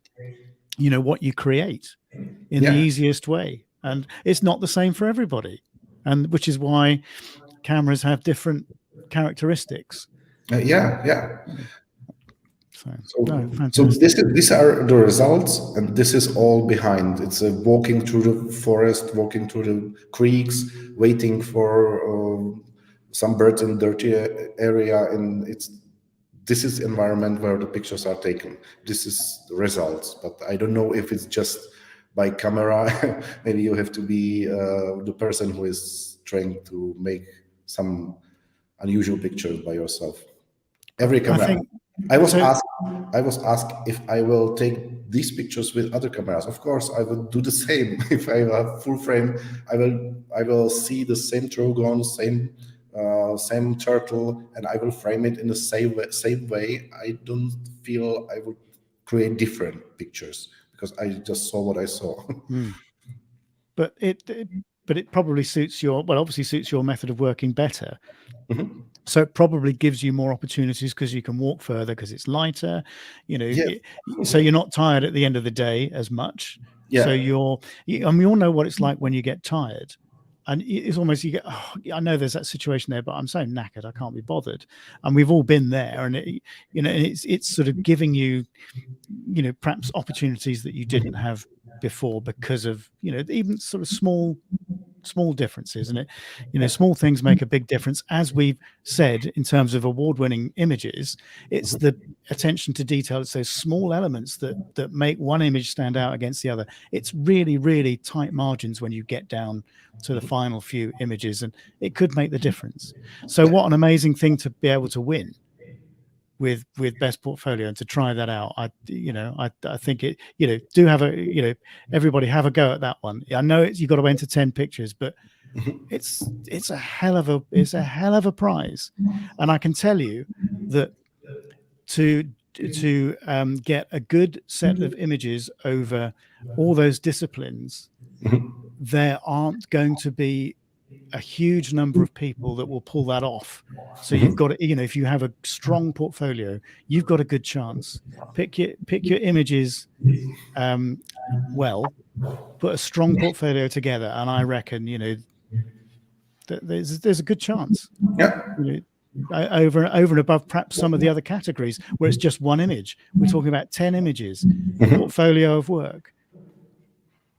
you know, what you create in the easiest way. And it's not the same for everybody, and which is why cameras have different characteristics. Yeah. So, So, no, so fantastic. these are the results, and this is all behind. It's walking through the forest, walking through the creeks, waiting for some birds in dirty area, and this is environment where the pictures are taken. This is the results, but I don't know if it's just by camera. Maybe you have to be the person who is trying to make some unusual pictures by yourself. Every I camera. think I was so. asked. I was asked if I will take these pictures with other cameras. Of course, I would do the same. If I have full frame, I will. I will see the same trogon, same turtle, and I will frame it in the same way. I don't feel I would create different pictures because I just saw what I saw. But it probably suits your, well, obviously suits your method of working better. Mhm. So it probably gives you more opportunities because you can walk further because it's lighter, you know. Yes. So you're not tired at the end of the day as much. So Yeah. and we all know what it's like when you get tired, and it's almost you get. Oh, I know there's that situation there, but I'm so knackered, I can't be bothered. And we've all been there, and you know, and it's sort of giving you, you know, perhaps opportunities that you didn't have before because of, you know, even sort of small differences. And it, you know, small things make a big difference. As we've said, in terms of award-winning images, it's the attention to detail. It's those small elements that make one image stand out against the other. It's really, really tight margins when you get down to the final few images, and it could make the difference. So what an amazing thing to be able to win with best portfolio and to try that out. I think it, you know, do have a, you know, everybody have a go at that one. I know you've got to enter 10 pictures, but it's a hell of a prize. And I can tell you that to get a good set of images over all those disciplines, there aren't going to be a huge number of people that will pull that off. So you've got to, you know, if you have a strong portfolio, you've got a good chance. Pick your images well, put a strong portfolio together, and I reckon, you know, there's a good chance. Yeah. You know, over and above perhaps some of the other categories where it's just one image. We're talking about 10 images, portfolio of work.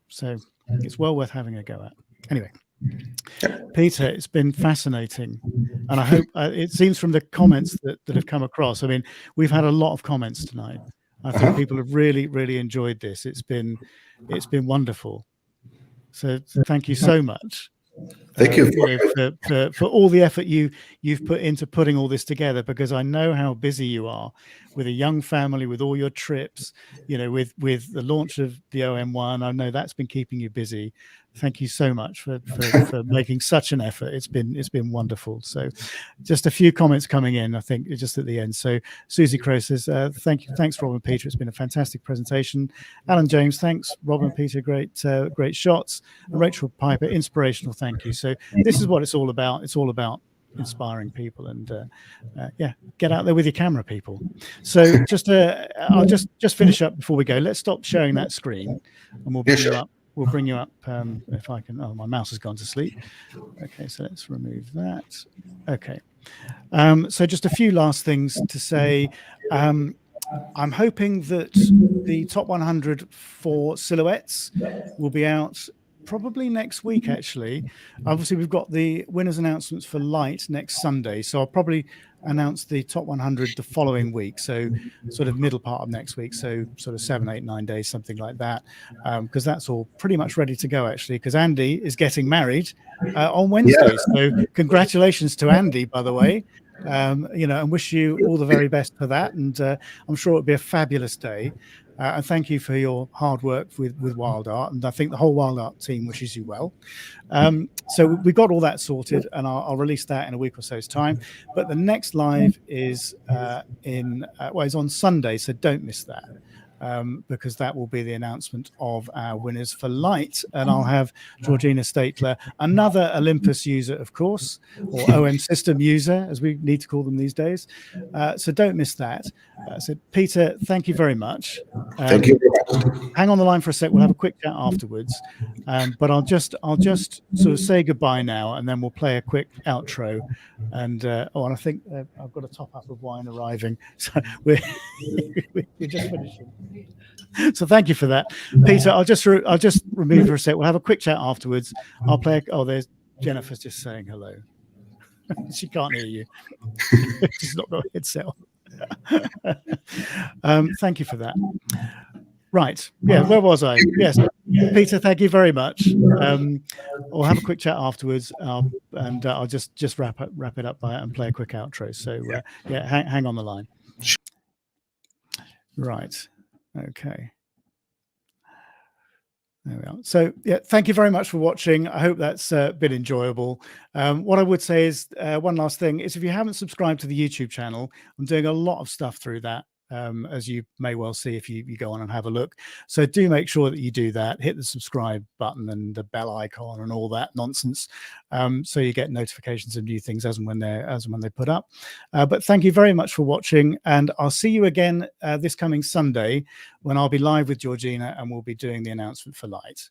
So it's well worth having a go at. Anyway, Peter, it's been fascinating, and I hope it seems from the comments that have come across. I mean, we've had a lot of comments tonight. I think people have really enjoyed this. It's been wonderful. So thank you so much. Thank you For all the effort you've put into putting all this together, because I know how busy you are with a young family, with all your trips, you know, with the launch of the OM1. I know that's been keeping you busy. Thank you so much for making such an effort. It's been wonderful. So just a few comments coming in, I think, just at the end. So Susie Crow says, thanks Rob and Peter. It's been a fantastic presentation. Alan James, thanks Rob and Peter, great shots. And Rachel Piper, inspirational, thank you. So this is what it's all about. It's all about inspiring people, and yeah, get out there with your camera, people. So just I'll just finish up before we go. Let's stop sharing that screen, and we'll bring you up. We'll bring you up if I can. Oh, my mouse has gone to sleep. Okay, so let's remove that. Okay, so just a few last things to say. I'm hoping that the top 100 for silhouettes will be out probably next week, actually. Obviously, we've got the winners announcements for light next Sunday, so I'll probably announce the top 100 the following week, so sort of middle part of next week, so sort of 7, 8, 9 days, something like that, because that's all pretty much ready to go, actually, because Andy is getting married on Wednesday. So congratulations to Andy, by the way. You know, and wish you all the very best for that, and I'm sure it'll be a fabulous day. And thank you for your hard work with Wild Art, and I think the whole Wild Art team wishes you well. So we've got all that sorted, and I'll release that in a week or so's time. But the next live is is on Sunday, so don't miss that. because that will be the announcement of our winners for light. And I'll have Georgina Statler, another Olympus user, of course, or OM system user, as we need to call them these days. So don't miss that. So Peter, thank you very much. Thank you very much. Hang on the line for a sec. We'll have a quick chat afterwards. But I'll just sort of say goodbye now, and then we'll play a quick outro. And and I think I've got a top up of wine arriving, so we're just finishing. So thank you for that, Peter. I'll just remove for a sec. We'll have a quick chat afterwards. I'll play. There's Jennifer's just saying hello. She can't hear you. She's not got a headset on. Thank you for that. Right. Yeah. Where was I? Yes. Peter, thank you very much. We'll have a quick chat afterwards, and I'll just wrap it up and play a quick outro. So yeah, hang on the line. Right. Okay. There we are. So yeah, thank you very much for watching. I hope that's been enjoyable. What I would say is one last thing is, if you haven't subscribed to the YouTube channel, I'm doing a lot of stuff through that. As you may well see if you go on and have a look. So do make sure that you do that. Hit the subscribe button and the bell icon and all that nonsense, so you get notifications of new things as and when they put up. But thank you very much for watching, and I'll see you again this coming Sunday, when I'll be live with Georgina and we'll be doing the announcement for light.